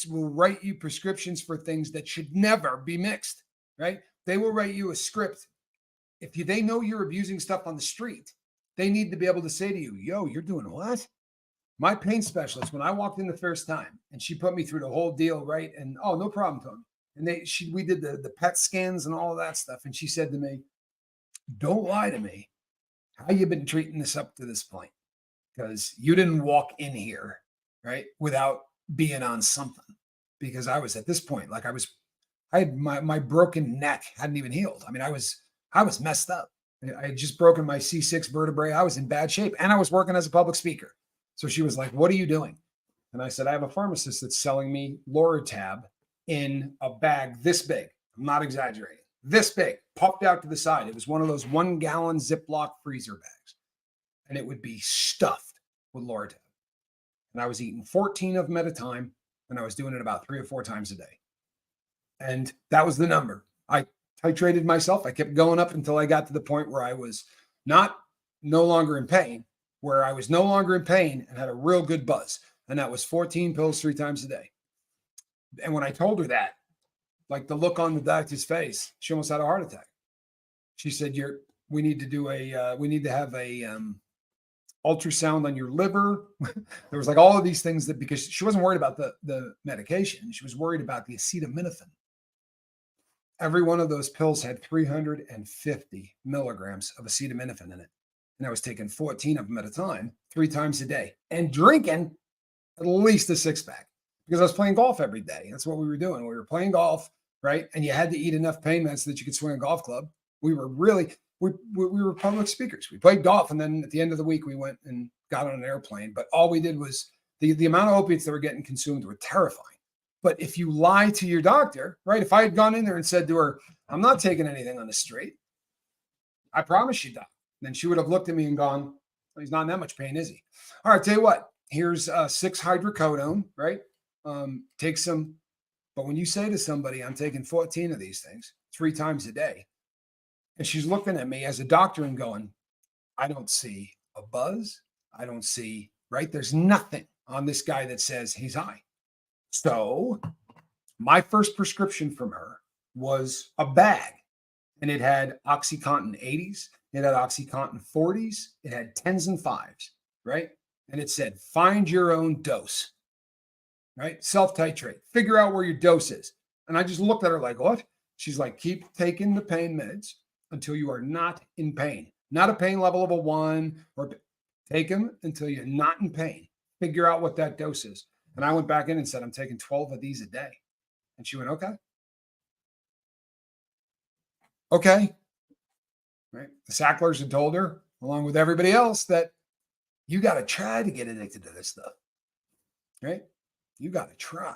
will write you prescriptions for things that should never be mixed, right? They will write you a script. If they know you're abusing stuff on the street, they need to be able to say to you, yo, you're doing what? My pain specialist, when I walked in the first time and she put me through the whole deal, right? And oh, no problem, Tony. And we did the PET scans and all of that stuff. And she said to me, don't lie to me. How you been treating this up to this point? Because you didn't walk in here, right, without being on something. Because I was at this point, like I had my broken neck hadn't even healed. I mean, I was messed up. I had just broken my C6 vertebrae. I was in bad shape, and I was working as a public speaker. So she was like, what are you doing? And I said, I have a pharmacist that's selling me Loratab in a bag this big. I'm not exaggerating. This big, popped out to the side. It was one of those 1-gallon Ziploc freezer bags. And it would be stuffed with Loratab. And I was eating 14 of them at a time, and I was doing it about 3 or 4 times a day. And that was the number. I titrated myself. I kept going up until I got to the point where I was no longer in pain, and had a real good buzz. And that was 14 pills 3 times a day. And when I told her that, like the look on the doctor's face, she almost had a heart attack. She said, we need to have a ultrasound on your liver. There was like all of these things because she wasn't worried about the medication. She was worried about the acetaminophen. Every one of those pills had 350 milligrams of acetaminophen in it. And I was taking 14 of them at a time, 3 times a day, and drinking at least a 6-pack because I was playing golf every day. That's what we were doing. We were playing golf, right? And you had to eat enough pain meds so that you could swing a golf club. We were public speakers. We played golf. And then at the end of the week, we went and got on an airplane. But all we did was the amount of opiates that were getting consumed were terrifying. But if you lie to your doctor, right? If I had gone in there and said to her, I'm not taking anything on the street, I promise you, doc. Then she would have looked at me and gone, well, he's not in that much pain, is he? All right, tell you what, here's 6 hydrocodone, right? Take some. But when you say to somebody, I'm taking 14 of these things 3 times a day, and she's looking at me as a doctor and going, I don't see a buzz. I don't see, right? There's nothing on this guy that says he's high. So my first prescription from her was a bag, and it had OxyContin 80s. It had OxyContin 40s. It had 10s and 5s, right? And it said, find your own dose, right? Self-titrate. Figure out where your dose is. And I just looked at her like, what? She's like, keep taking the pain meds until you are not in pain. Not a pain level of a 1, or take them until you're not in pain. Figure out what that dose is. And I went back in and said, I'm taking 12 of these a day. And she went, okay. Okay. Right. The Sacklers had told her, along with everybody else, that you got to try to get addicted to this stuff. Right. You got to try.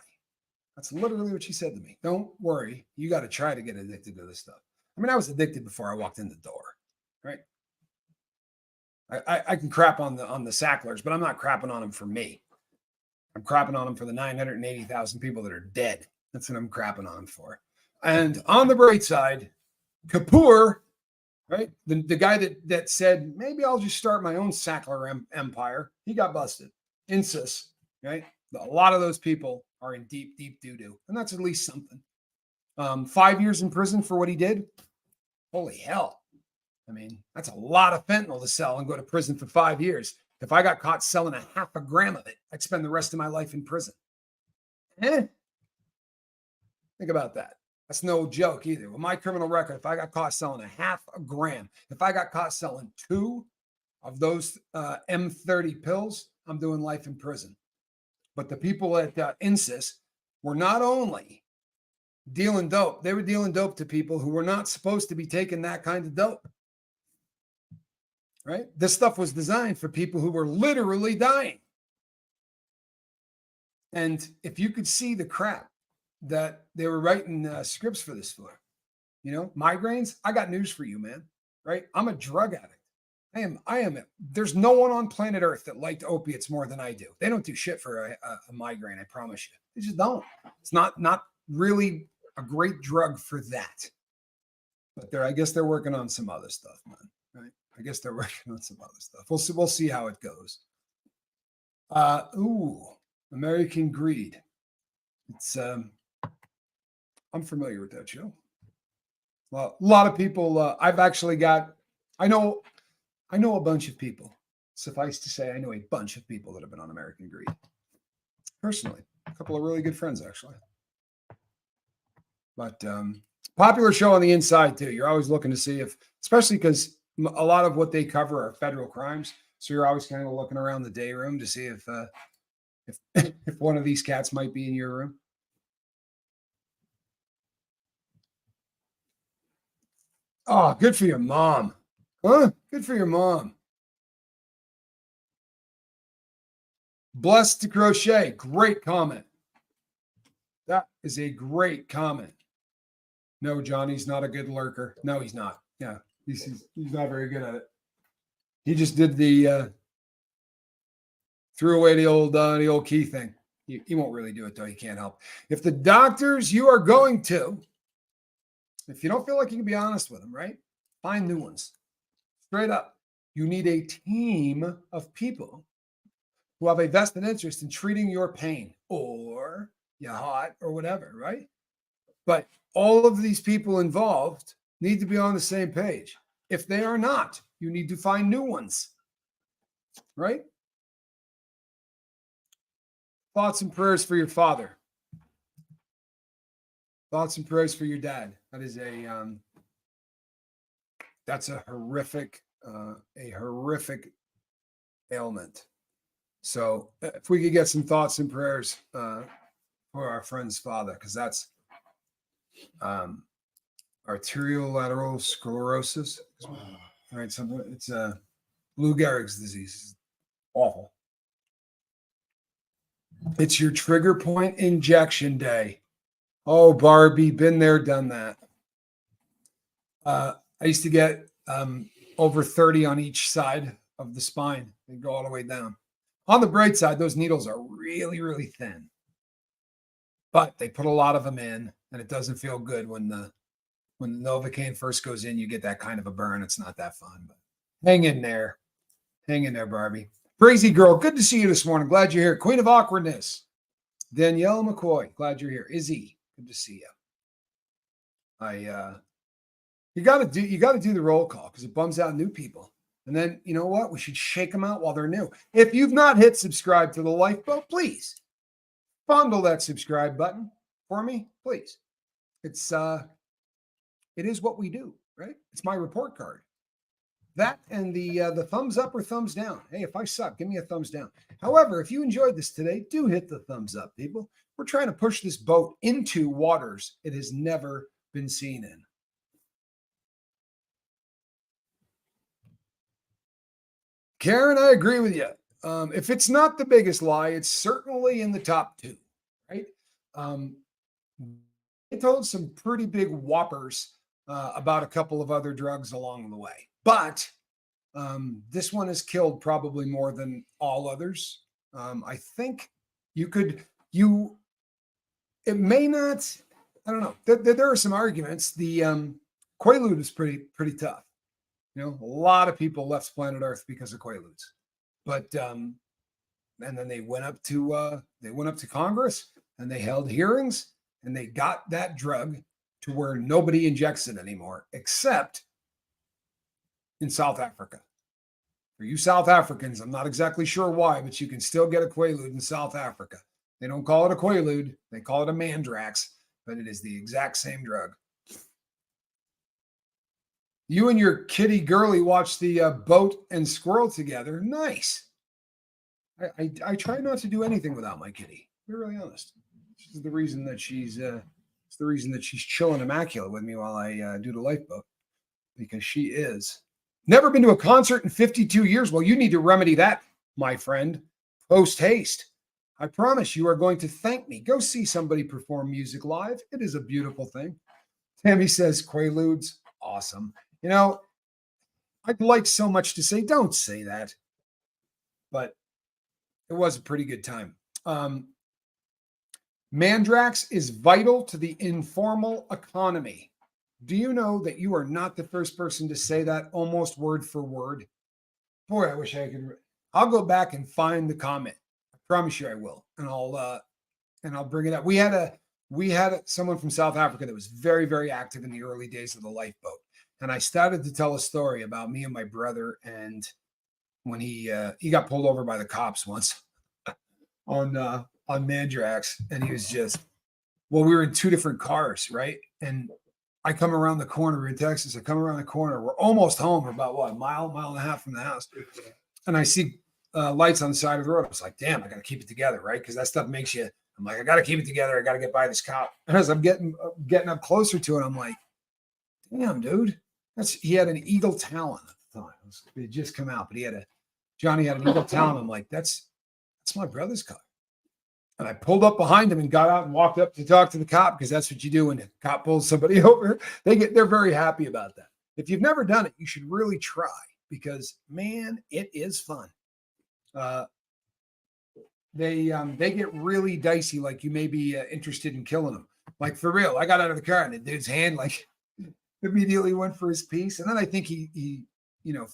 That's literally what she said to me. Don't worry. You got to try to get addicted to this stuff. I mean, I was addicted before I walked in the door. Right. I can crap on the Sacklers, but I'm not crapping on them for me. I'm crapping on them for the 980,000 people that are dead. That's what I'm crapping on them for. And on the bright side, Kapoor, right? The guy that said, maybe I'll just start my own Sackler empire. He got busted. INSIS, right? A lot of those people are in deep, deep doo-doo. And that's at least something. 5 years in prison for what he did. Holy hell. I mean, that's a lot of fentanyl to sell and go to prison for 5 years. If I got caught selling a half a gram of it, I'd spend the rest of my life in prison. Think about that. That's no joke either. With my criminal record, if I got caught selling a half a gram, if I got caught selling 2 of those M30 pills, I'm doing life in prison. But the people at INSIS were not only dealing dope, they were dealing dope to people who were not supposed to be taking that kind of dope. Right? This stuff was designed for people who were literally dying. And if you could see the crap that they were writing scripts for this for, migraines, I got news for you, man. Right? I'm a drug addict. I am. There's no one on planet Earth that liked opiates more than I do. They don't do shit for a migraine. I promise you. They just don't. It's not really a great drug for that. But I guess they're working on some other stuff, man. Right? I guess they're working on some other stuff. We'll see how it goes. American Greed. It's I'm familiar with that show. Well, a lot of people. I've actually got. I know a bunch of people. Suffice to say, I know a bunch of people that have been on American Greed. Personally, a couple of really good friends actually. But popular show on the inside too. You're always looking to see if, especially because a lot of what they cover are federal crimes. So you're always kind of looking around the day room to see if one of these cats might be in your room. Oh, good for your mom. Huh? Good for your mom. Blessed to Crochet. Great comment. That is a great comment. No, Johnny's not a good lurker. No, he's not. Yeah, he's not very good at it. He just did the threw away the old key thing. He won't really do it though. He can't help. If the doctors you are going to, if you don't feel like you can be honest with them, right? Find new ones. Straight up. You need a team of people who have a vested interest in treating your pain or your heart or whatever, right? But all of these people involved need to be on the same page. If they are not, you need to find new ones, right? Thoughts and prayers for your father. Thoughts and prayers for your dad. That is that's a horrific ailment. So if we could get some thoughts and prayers for our friend's father, because that's arterial lateral sclerosis, right? Something. It's Lou Gehrig's disease. It's awful. It's your trigger point injection day. Oh, Barbie, been there, done that. I used to get over 30 on each side of the spine and go all the way down. On the bright side, those needles are really, really thin, but they put a lot of them in, and it doesn't feel good when the Novocaine first goes in. You get that kind of a burn. It's not that fun, but hang in there, Barbie. Crazy girl, good to see you this morning. Glad you're here. Queen of awkwardness, Danielle McCoy. Glad you're here. Izzy, good to see you. You got to do the roll call because it bums out new people. And then, you know what? We should shake them out while they're new. If you've not hit subscribe to the Lifeboat, please fondle that subscribe button for me, please. It is what we do, right? It's my report card. That and the thumbs up or thumbs down. Hey, if I suck, give me a thumbs down. However, if you enjoyed this today, do hit the thumbs up, people. We're trying to push this boat into waters it has never been seen in. Karen, I agree with you. If it's not the biggest lie, it's certainly in the top two, right? They told some pretty big whoppers about a couple of other drugs along the way, but this one has killed probably more than all others. I think it may not, I don't know. There are some arguments. The Quaalude is pretty tough. A lot of people left planet Earth because of Quaaludes, but and then they went up to Congress and they held hearings and they got that drug to where nobody injects it anymore, except in South Africa. For you South Africans, I'm not exactly sure why, but you can still get a Quaalude in South Africa. They don't call it a Quaalude, they call it a Mandrax, but it is the exact same drug. You and your kitty girly watch the boat and squirrel together. Nice. I try not to do anything without my kitty. To be really honest. This is the reason that she's chilling immaculate with me while I do the lifeboat, because she is. Never been to a concert in 52 years. Well, you need to remedy that, my friend, post haste. I promise you are going to thank me. Go see somebody perform music live. It is a beautiful thing. Tammy says Quaaludes, awesome. I'd like so much to say, don't say that, but it was a pretty good time. Mandrax is vital to the informal economy. Do you know that you are not the first person to say that almost word for word? Boy, I wish I could. I'll go back and find the comment. I promise you I will. And I'll bring it up. We had someone from South Africa that was very, very active in the early days of the lifeboat. And I started to tell a story about me and my brother. And when he got pulled over by the cops once on Mandrax, and he was just, well, we were in two different cars, right? And I come around the corner. We're in Texas. I come around the corner. We're almost home. We're about a mile and a half from the house. And I see lights on the side of the road. I was like, damn, I got to keep it together, right? Because that stuff makes you, I'm like, I got to keep it together. I got to get by this cop. And as I'm getting up closer to it, I'm like, damn, dude. He had an Eagle Talon at the time. It had just come out, but Johnny had an Eagle Talon. I'm like, that's my brother's car. And I pulled up behind him and got out and walked up to talk to the cop, because that's what you do when the cop pulls somebody over. They're very happy about that. If you've never done it, you should really try, because man, it is fun. They get really dicey. Like, you may be interested in killing them. Like, for real, I got out of the car and the dude's hand like immediately went for his piece. And then I think he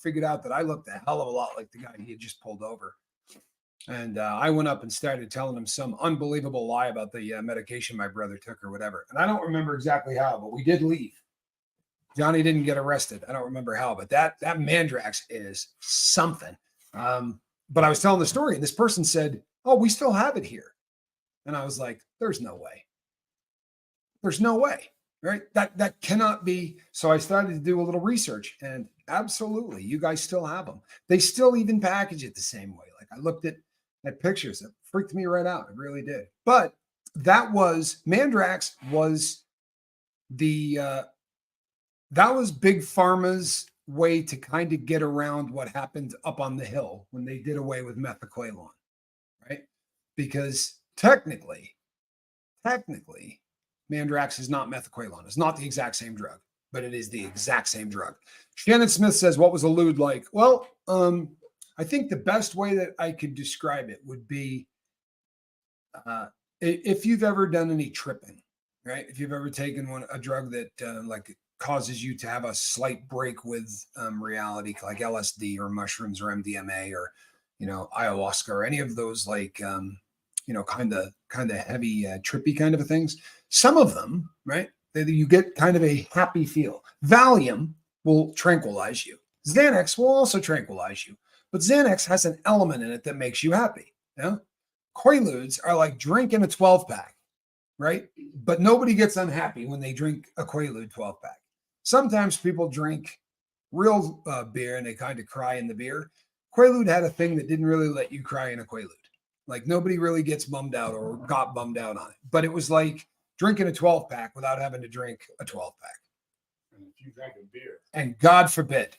figured out that I looked a hell of a lot like the guy he had just pulled over. And I went up and started telling him some unbelievable lie about the medication my brother took or whatever. And I don't remember exactly how, but we did leave. Johnny didn't get arrested. I don't remember how, but that Mandrax is something. But I was telling the story, and this person said, oh, we still have it here. And I was like, there's no way. There's no way, right? That cannot be. So I started to do a little research, and absolutely, you guys still have them. They still even package it the same way. Like, I looked at pictures. It freaked me right out. It really did. But Mandrax was that was Big Pharma's way to kind of get around what happened up on the hill when they did away with methaqualone, right? Because technically, Mandrax is not methaqualone. It's not the exact same drug, but it is the exact same drug. Shannon Smith says, what was Elude like? Well, I think the best way that I could describe it would be if you've ever done any tripping, right? If you've ever taken a drug that like causes you to have a slight break with reality, like LSD or mushrooms or MDMA or, ayahuasca or any of those like, kind of heavy, trippy kind of things. Some of them, right? You get kind of a happy feel. Valium will tranquilize you. Xanax will also tranquilize you. But Xanax has an element in it that makes you happy. Quaaludes are like drinking a 12-pack, right? But nobody gets unhappy when they drink a Quaalude 12-pack. Sometimes people drink real beer and they kind of cry in the beer. Quaalude had a thing that didn't really let you cry in a Quaalude. Like nobody really gets bummed out or got bummed out on it. But it was like drinking a 12 pack without having to drink a 12 pack. And if you drank a beer. And God forbid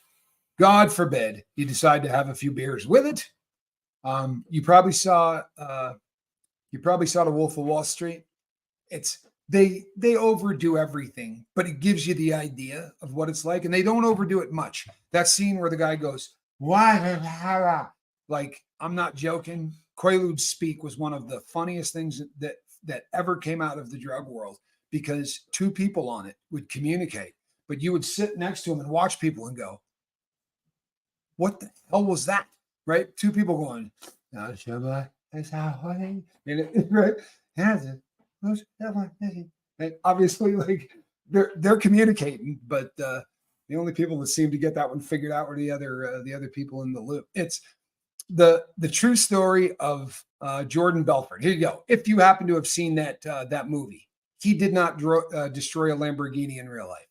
you decide to have a few beers with it. You probably saw the Wolf of Wall Street. They overdo everything, but it gives you the idea of what it's like, and they don't overdo it much. That scene where the guy goes, "Why?" Like, I'm not joking. Quaalude's speak was one of the funniest things that ever came out of the drug world, because two people on it would communicate, but you would sit next to him and watch people and go, "What the hell was that?" Right? Two people going, and right? And obviously, like they're communicating, but the only people that seem to get that one figured out were the other people in the loop. It's the true story of Jordan Belfort. Here you go. If you happen to have seen that movie, he did not destroy a Lamborghini in real life.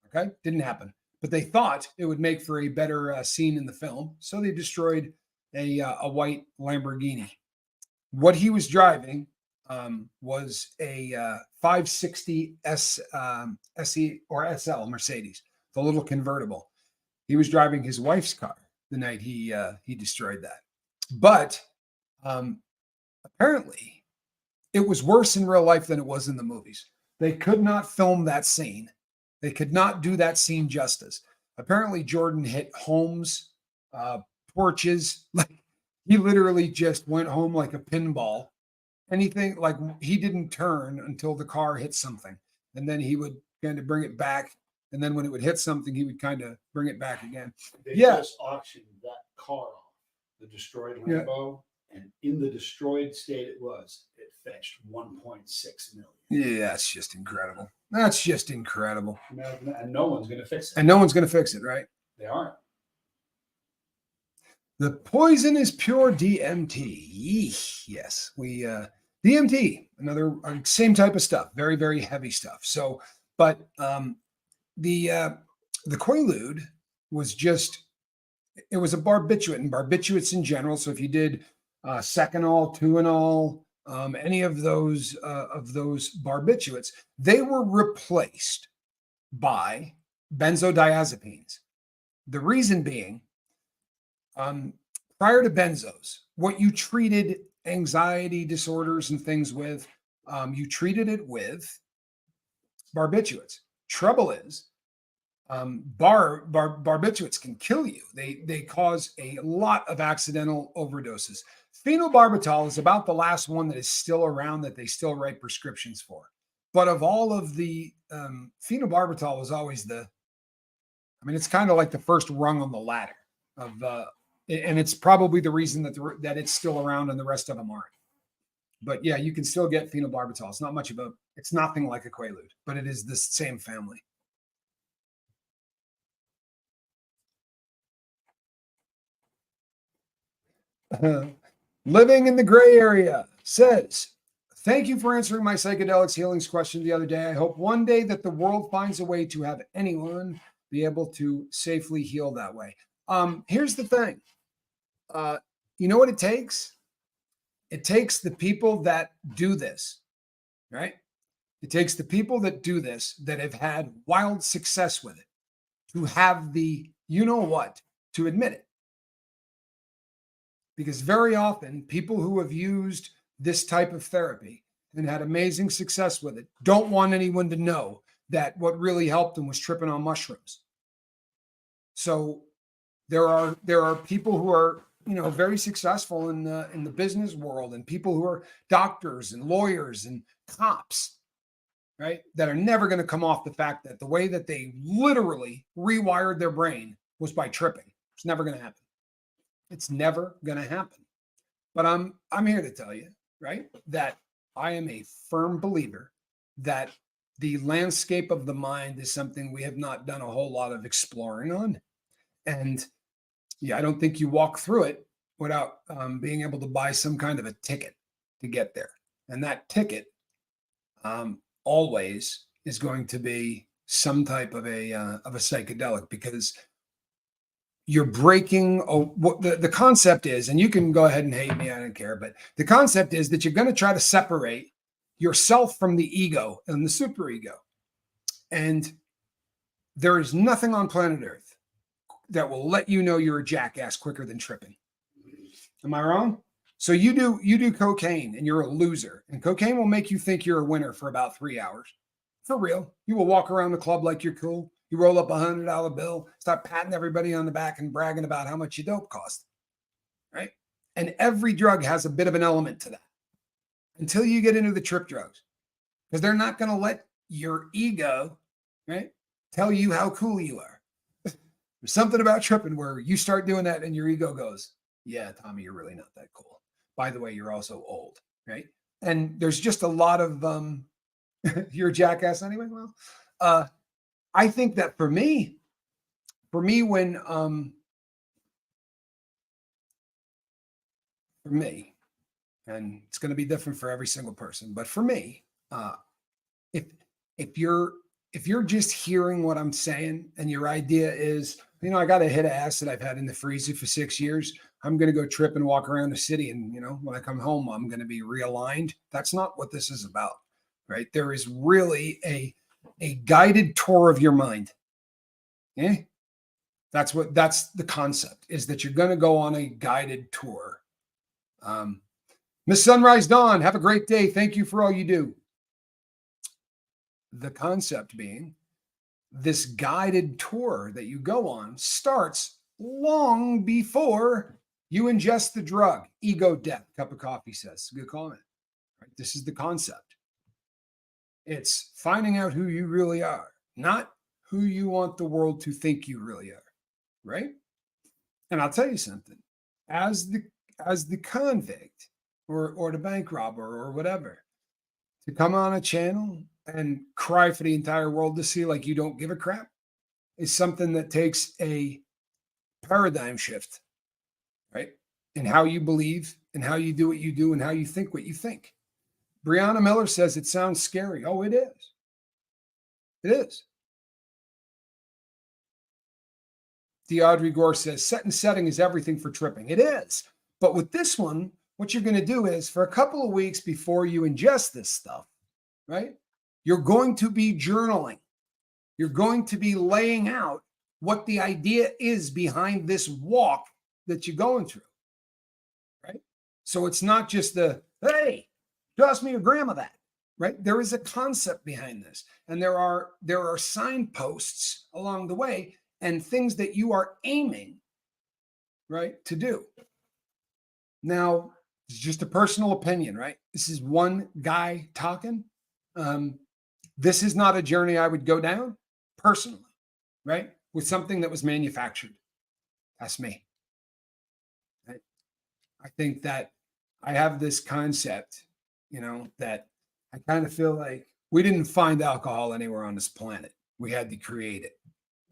Okay, didn't happen. But they thought it would make for a better scene in the film, so they destroyed a white Lamborghini. What he was driving was a 560 SE or SL Mercedes, the little convertible. He was driving his wife's car the night he destroyed that. But apparently, it was worse in real life than it was in the movies. They could not film that scene. They could not do that scene justice. Apparently, Jordan hit homes, porches. Like he literally just went home like a pinball. Anything like he didn't turn until the car hit something, and then he would kind of bring it back. And then when it would hit something, he would kind of bring it back again. They just auctioned that car off, the destroyed Lambo, and in the destroyed state it fetched 1.6 million. Yeah, that's just incredible. That's just incredible. And no one's going to fix it. And no one's going to fix it, right? They aren't. The poison is pure DMT. Yes, we DMT, another same type of stuff, very, very heavy stuff. So, but the Quaalude was just, it was a barbiturate, and barbiturates in general. So if you did Seconal, Tuinal, any of those barbiturates, they were replaced by benzodiazepines. The reason being, prior to benzos, what you treated anxiety disorders and things with, you treated it with barbiturates. Trouble is, barbiturates can kill you. They cause a lot of accidental overdoses. Phenobarbital is about the last one that is still around that they still write prescriptions for. But of all of the, phenobarbital was always it's kind of like the first rung on the ladder of, and it's probably the reason that it's still around and the rest of them aren't. But yeah, you can still get phenobarbital. It's nothing like a Quaalude, but it is the same family. Living in the gray area says, thank you for answering my psychedelics healings question the other day. I hope one day that the world finds a way to have anyone be able to safely heal that way. Here's the thing. You know what it takes? It takes the people that do this, right? It takes the people that do this, that have had wild success with it, to have the, to admit it. Because very often people who have used this type of therapy and had amazing success with it don't want anyone to know that what really helped them was tripping on mushrooms. So there are people who are, very successful in the business world, and people who are doctors and lawyers and cops, right? That are never going to come off the fact that the way that they literally rewired their brain was by tripping. It's never going to happen. It's never going to happen. But I'm here to tell you, right, that I am a firm believer that the landscape of the mind is something we have not done a whole lot of exploring on. And I don't think you walk through it without being able to buy some kind of a ticket to get there. And that ticket always is going to be some type of a psychedelic, because you're breaking. What the concept is, and you can go ahead and hate me, I don't care, but the concept is that you're going to try to separate yourself from the ego and the superego. And there is nothing on planet Earth that will let you know you're a jackass quicker than tripping. Am I wrong? So you do cocaine and you're a loser, and cocaine will make you think you're a winner for about 3 hours. For real. You will walk around the club like you're cool. You roll up $100 bill, start patting everybody on the back and bragging about how much your dope cost. Right? And every drug has a bit of an element to that until you get into the trip drugs, because they're not going to let your ego, right, tell you how cool you are. There's something about tripping where you start doing that and your ego goes, yeah, Tommy, you're really not that cool. By the way, you're also old, right? And there's just a lot of, you're a jackass anyway. Well, I think that for me, when, for me, and it's going to be different for every single person, but for me, if you're just hearing what I'm saying and your idea is, I got a hit of acid I've had in the freezer for 6 years, I'm going to go trip and walk around the city, and when I come home, I'm going to be realigned. That's not what this is about, right? There is really a guided tour of your mind. Yeah, that's the concept, is that you're going to go on a guided tour. Miss Sunrise Dawn, have a great day. Thank you for all you do. The concept being, this guided tour that you go on starts long before you ingest the drug. Ego death, cup of coffee says. Good comment. Right? This is the concept. It's finding out who you really are, not who you want the world to think you really are. Right? And I'll tell you something. As the convict or the bank robber or whatever, to come on a channel and cry for the entire world to see like you don't give a crap is something that takes a paradigm shift, right? In how you believe and how you do what you do and how you think what you think. Brianna Miller says it sounds scary. Oh, it is. It is. Audrey Gore says set and setting is everything for tripping. It is. But with this one, what you're going to do is, for a couple of weeks before you ingest this stuff, right, you're going to be journaling. You're going to be laying out what the idea is behind this walk that you're going through, right? So it's not just hey, toss me a gram of that, right? There is a concept behind this. And there are signposts along the way and things that you are aiming, right, to do. Now, it's just a personal opinion, right? This is one guy talking. This is not a journey I would go down personally, right? With something that was manufactured. That's me. Right? I think that I have this concept, that I kind of feel like we didn't find alcohol anywhere on this planet. We had to create it.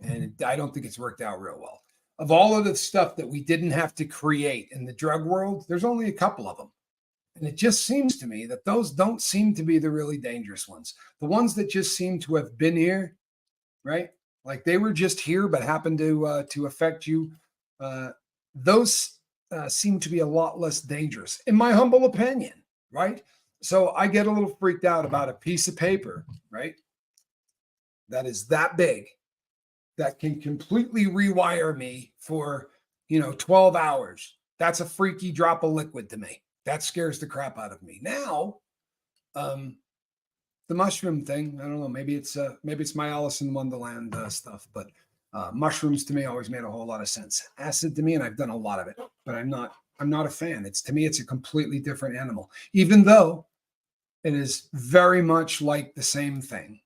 And I don't think it's worked out real well. Of all of the stuff that we didn't have to create in the drug world, there's only a couple of them. And it just seems to me that those don't seem to be the really dangerous ones. The ones that just seem to have been here, right? Like they were just here, but happened to affect you. Those seem to be a lot less dangerous, in my humble opinion, right? So I get a little freaked out about a piece of paper, right? That is that big, that can completely rewire me for, 12 hours. That's a freaky drop of liquid to me. That scares the crap out of me. Now, the mushroom thing, I don't know, maybe it's my Alice in Wonderland stuff, but mushrooms to me always made a whole lot of sense. Acid to me, and I've done a lot of it, but I'm not a fan. To me, it's a completely different animal, even though it is very much like the same thing.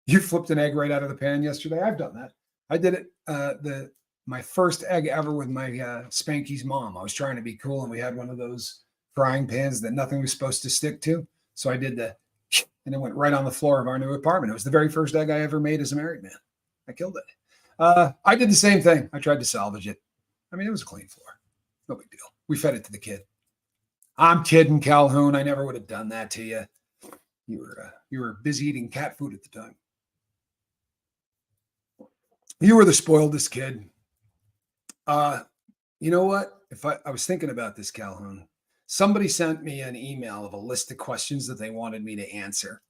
You flipped an egg right out of the pan yesterday. I've done that. I did it my first egg ever with my Spanky's mom. I was trying to be cool, and we had one of those frying pans that nothing was supposed to stick to. So I did and it went right on the floor of our new apartment. It was the very first egg I ever made as a married man. I killed it. I did the same thing. I tried to salvage it. I mean, it was a clean floor. No big deal. We fed it to the kid. I'm kidding, Calhoun. I never would have done that to you. You were busy eating cat food at the time. You were the spoiledest kid. You know what? If I was thinking about this, Calhoun, somebody sent me an email of a list of questions that they wanted me to answer.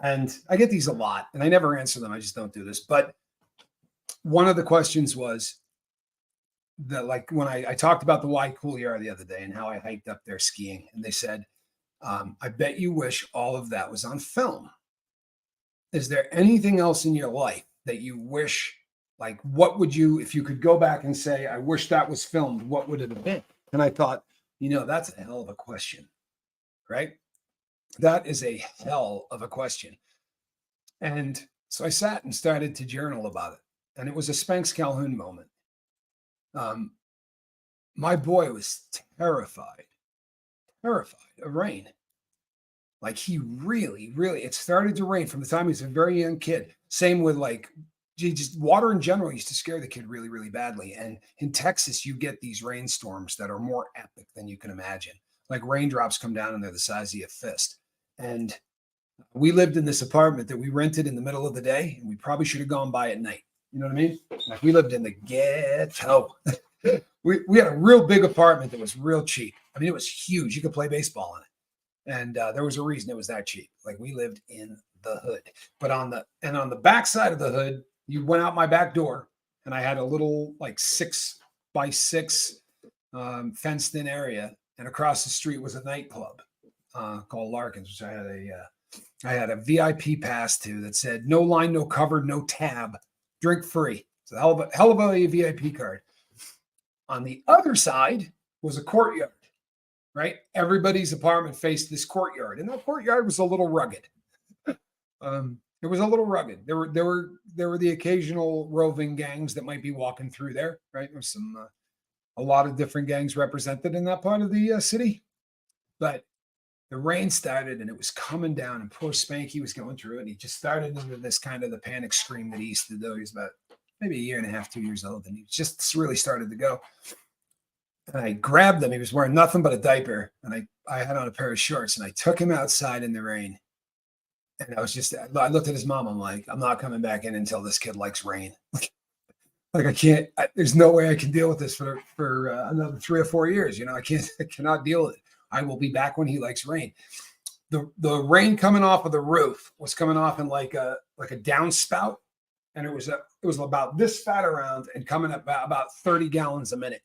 And I get these a lot, and I never answer them. I just don't do this. But one of the questions was that, like, when I talked about the Y Coulier the other day and how I hiked up there skiing, and they said, I bet you wish all of that was on film. Is there anything else in your life that you wish, like, what would you, if you could go back and say, I wish that was filmed, what would it have been? And I thought, that's a hell of a question, right? That is a hell of a question. And so I sat and started to journal about it. And it was a Spanx Calhoun moment. My boy was terrified of rain. Like, he really, really, it started to rain from the time he was a very young kid. Same with, like, just water in general used to scare the kid really, really badly. And in Texas, you get these rainstorms that are more epic than you can imagine. Like, raindrops come down and they're the size of your fist. And we lived in this apartment that we rented in the middle of the day, and we probably should have gone by at night. You know what I mean? Like, we lived in the ghetto. we had a real big apartment that was real cheap. I mean, it was huge. You could play baseball in it. And there was a reason it was that cheap. Like, we lived in the hood. But on the back side of the hood, you went out my back door, and I had a little, like, 6x6 fenced in area. And across the street was a nightclub called Larkin's, which I had a VIP pass to that said no line, no cover, no tab, drink free. It's a hell of a VIP card. On the other side was a courtyard. Right? Everybody's apartment faced this courtyard, and that courtyard was a little rugged. It was a little rugged. There were the occasional roving gangs that might be walking through there. Right? There's a lot of different gangs represented in that part of the city. But the rain started, and it was coming down, and poor Spanky was going through it. And he just started into this kind of the panic scream that he used to do. He was about maybe a year and a half, 2 years old, and he just really started to go. And I grabbed him. He was wearing nothing but a diaper. And I had on a pair of shorts, and I took him outside in the rain. And I looked at his mom. I'm like, I'm not coming back in until this kid likes rain. Like, I can't, there's no way I can deal with this for another 3 or 4 years. I cannot deal with it. I will be back when he likes rain. The rain coming off of the roof was coming off in like a downspout. And it was about this fat around and coming up about 30 gallons a minute.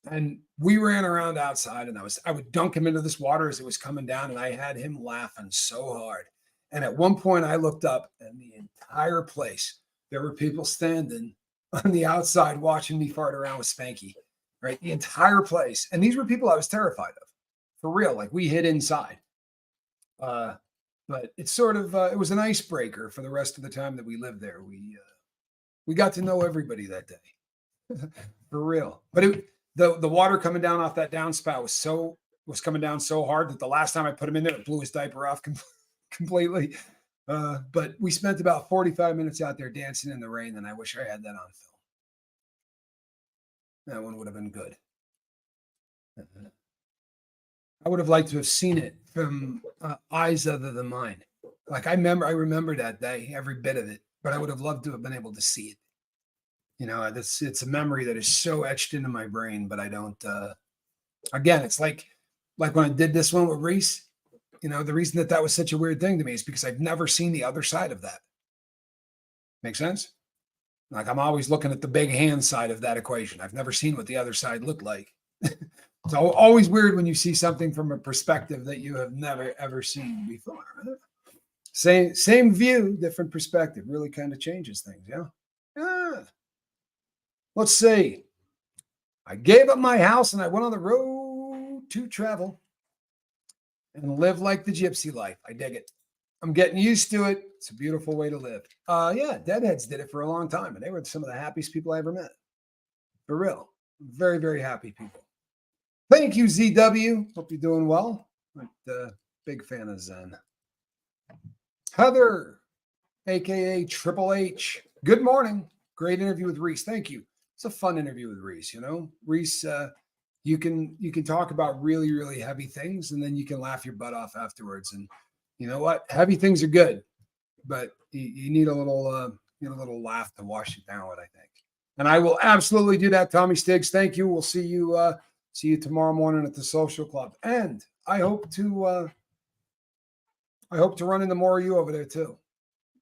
And we ran around outside, and I would dunk him into this water as it was coming down, and I had him laughing so hard. And at one point I looked up, and the entire place, there were people standing on the outside watching me fart around with Spanky, right? The entire place. And these were people I was terrified of, for real. Like, we hid inside. But it's sort of, it was an icebreaker for the rest of the time that we lived there. We got to know everybody that day, for real. But the water coming down off that downspout was coming down so hard that the last time I put him in there, it blew his diaper off completely. But we spent about 45 minutes out there dancing in the rain, and I wish I had that on film. That one would have been good. I would have liked to have seen it from eyes other than mine. Like, I remember that day, every bit of it, but I would have loved to have been able to see it. It's a memory that is so etched into my brain, but I don't, again, it's like when I did this one with Reese, the reason that was such a weird thing to me is because I've never seen the other side of that. Make sense? Like, I'm always looking at the big hand side of that equation. I've never seen what the other side looked like. It's always weird when you see something from a perspective that you have never, ever seen before. Same view, different perspective really kind of changes things. Yeah. Let's see. I gave up my house and I went on the road to travel and live like the gypsy life. I dig it. I'm getting used to it. It's a beautiful way to live. Yeah, Deadheads did it for a long time, and they were some of the happiest people I ever met. For real. Very, very happy people. Thank you, ZW. Hope you're doing well. Big fan of Zen. Heather, aka Triple H. Good morning. Great interview with Reese. Thank you. It's a fun interview with Reese. Reese, you can talk about really, really heavy things, and then you can laugh your butt off afterwards. And you know what? Heavy things are good, but you need a little get a little laugh to wash it down with, I think. And I will absolutely do that, Tommy Stiggs. Thank you. We'll see you tomorrow morning at the social club. And I hope to run into more of you over there too.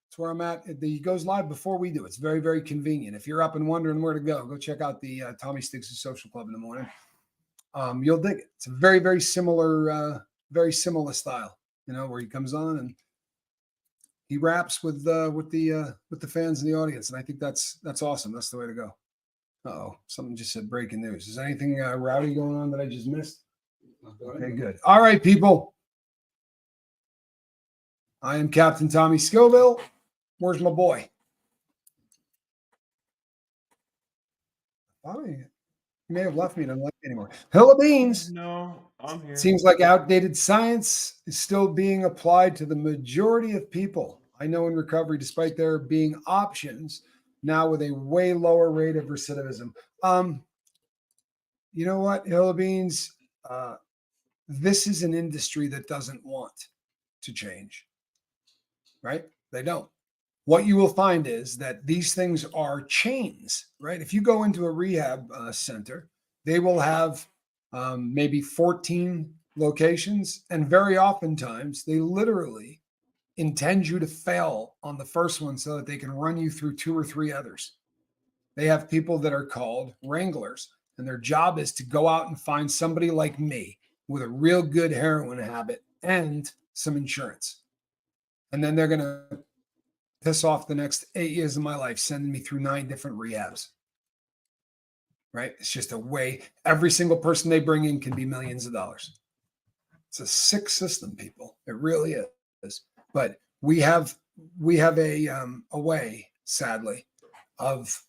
That's where I'm at. He goes live before we do. It's very, very convenient. If you're up and wondering where to go check out the Tommy Stiggs' social club in the morning. You'll dig it. It's a very, very similar style, where he comes on and he raps with the fans in the audience. And I think that's awesome. That's the way to go. Uh-oh, something just said breaking news. Is anything rowdy going on that I just missed? Okay, good. All right, people. I am Captain Tommy Scoville. Where's my boy? He may have left me. Don't like me anymore. Hill of Beans. No, I'm here. Seems like outdated science is still being applied to the majority of people I know in recovery, despite there being options now with a way lower rate of recidivism. You know what, Hill of Beans? This is an industry that doesn't want to change, right? They don't. What you will find is that these things are chains, right? If you go into a rehab center, they will have maybe 14 locations, and very oftentimes they literally intend you to fail on the first one so that they can run you through 2 or 3 others. They have people that are called wranglers, and their job is to go out and find somebody like me with a real good heroin habit and some insurance. And then they're going to piss off the next 8 years of my life, sending me through 9 different rehabs. Right? It's just a way. Every single person they bring in can be millions of dollars. It's a sick system, people. It really is. But we have a way, sadly, of,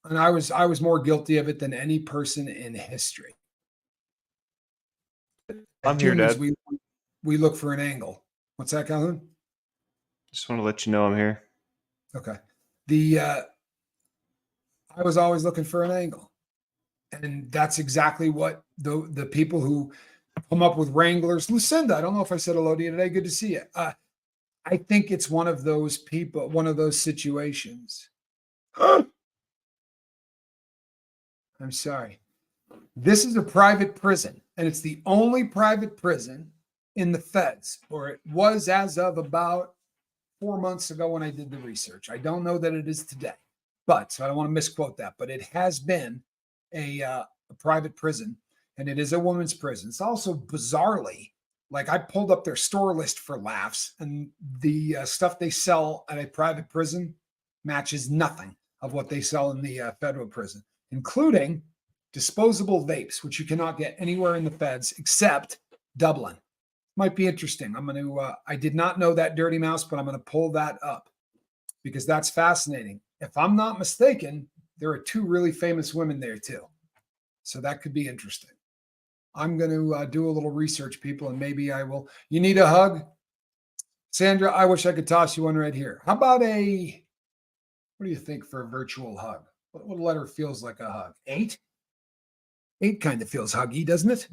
and I was more guilty of it than any person in history. I'm here, Dad. We look for an angle. What's that, Calhoun? Just want to let you know I'm here. Okay. I was always looking for an angle. And that's exactly what the people who come up with wranglers. Lucinda, I don't know if I said hello to you today. Good to see you. I think it's one of those people, one of those situations. I'm sorry. This is a private prison, and it's the only private prison in the feds, or it was as of about 4 months ago when I did the research. I don't know that it is today, but so I don't want to misquote that, but it has been a private prison, and it is a woman's prison. It's also bizarrely, like, I pulled up their store list for laughs, and the stuff they sell at a private prison matches nothing of what they sell in the federal prison, including disposable vapes, which you cannot get anywhere in the feds except Dublin. Might be interesting. I did not know that, Dirty Mouse, but I'm going to pull that up because that's fascinating. If I'm not mistaken, there are 2 really famous women there too. So that could be interesting. I'm going to do a little research, people, and maybe I will. You need a hug? Sandra, I wish I could toss you one right here. How about what do you think for a virtual hug? What letter feels like a hug? 8? 8 kind of feels huggy, doesn't it?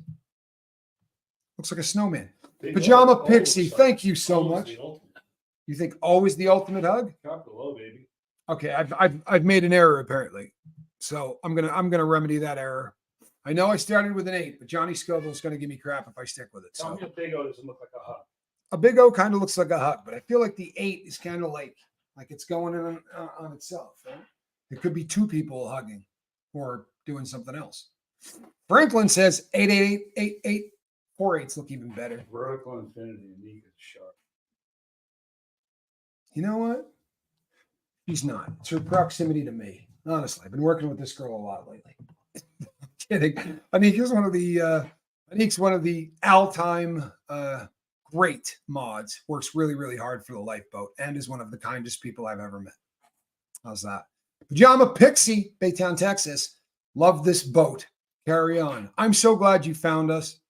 Looks like a snowman. Pajama Pixie, thank you so much. You think always the ultimate hug? Capital O, baby. Okay, I've made an error apparently, so I'm gonna remedy that error. I know I started with an 8, but Johnny Scoville's gonna give me crap if I stick with it. Tell me a big O doesn't look like a hug. A big O kind of looks like a hug, but I feel like the 8 is kind of like it's going in on itself. Right? It could be 2 people hugging or doing something else. Franklin says 88888. 4 8s look even better. Vertical infinity and Nika sharp. You know what? She's not. It's her proximity to me. Honestly, I've been working with this girl a lot lately. I'm kidding. Anika's one of the all-time great mods. Works really, really hard for the lifeboat and is one of the kindest people I've ever met. How's that? Pajama Pixie, Baytown, Texas. Love this boat. Carry on. I'm so glad you found us.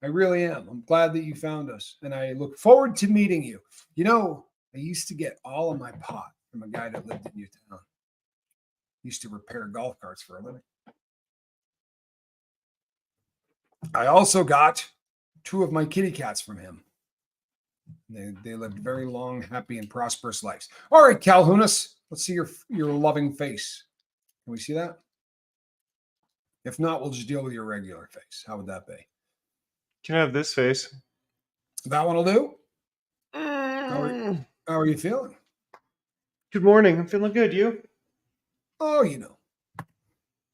I really am. I'm glad that you found us, and I look forward to meeting you. You know, I used to get all of my pot from a guy that lived in Newtown. Used to repair golf carts for a living. I also got 2 of my kitty cats from him. They lived very long, happy, and prosperous lives. All right, Calhounis, let's see your loving face. Can we see that? If not, we'll just deal with your regular face. How would that be? Can I have this face? That one will do. Mm. How are you feeling? Good morning. I'm feeling good. You? Oh,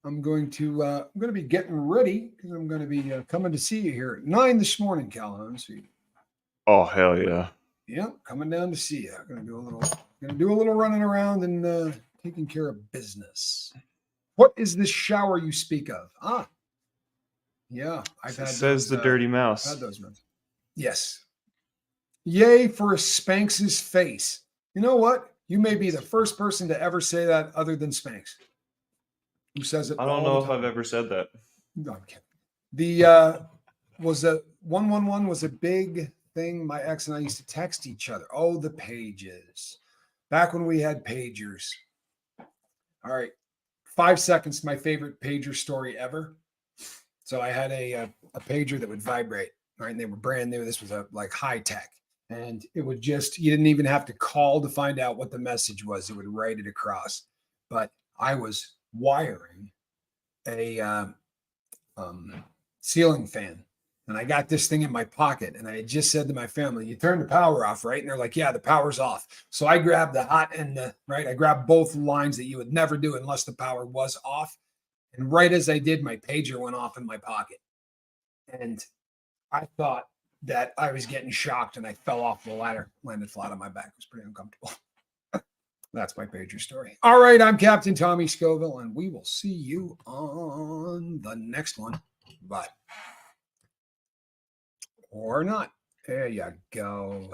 I'm going to be getting ready because I'm going to be coming to see you here at 9 this morning, Calhoun. So Oh, hell yeah. yeah, coming down to see you. I'm going to do a little running around and taking care of business. What is this shower you speak of? Ah, yeah, I've had Says those, the dirty I've mouse. had those ones. Yes. Yay for Spanx's face. You know what? You may be the first person to ever say that other than Spanx. Who says it? I don't all know the if I've time. ever said that. No, I'm kidding. The was a 111 was a big thing. My ex and I used to text each other. Oh, the pages. Back when we had pagers. All right. 5 seconds, my favorite pager story ever. So I had a pager that would vibrate, right? And they were brand new. This was like high tech. And it would just, you didn't even have to call to find out what the message was. It would write it across. But I was wiring a ceiling fan. And I got this thing in my pocket. And I had just said to my family, you turned the power off, right? And they're like, yeah, the power's off. So I grabbed the hot and the right. I grabbed both lines that you would never do unless the power was off. And right as I did, my pager went off in my pocket. And I thought that I was getting shocked and I fell off the ladder, landed flat on my back. It was pretty uncomfortable. That's my pager story. All right, I'm Captain Tommy Scoville, and we will see you on the next one. Bye. Or not. There you go.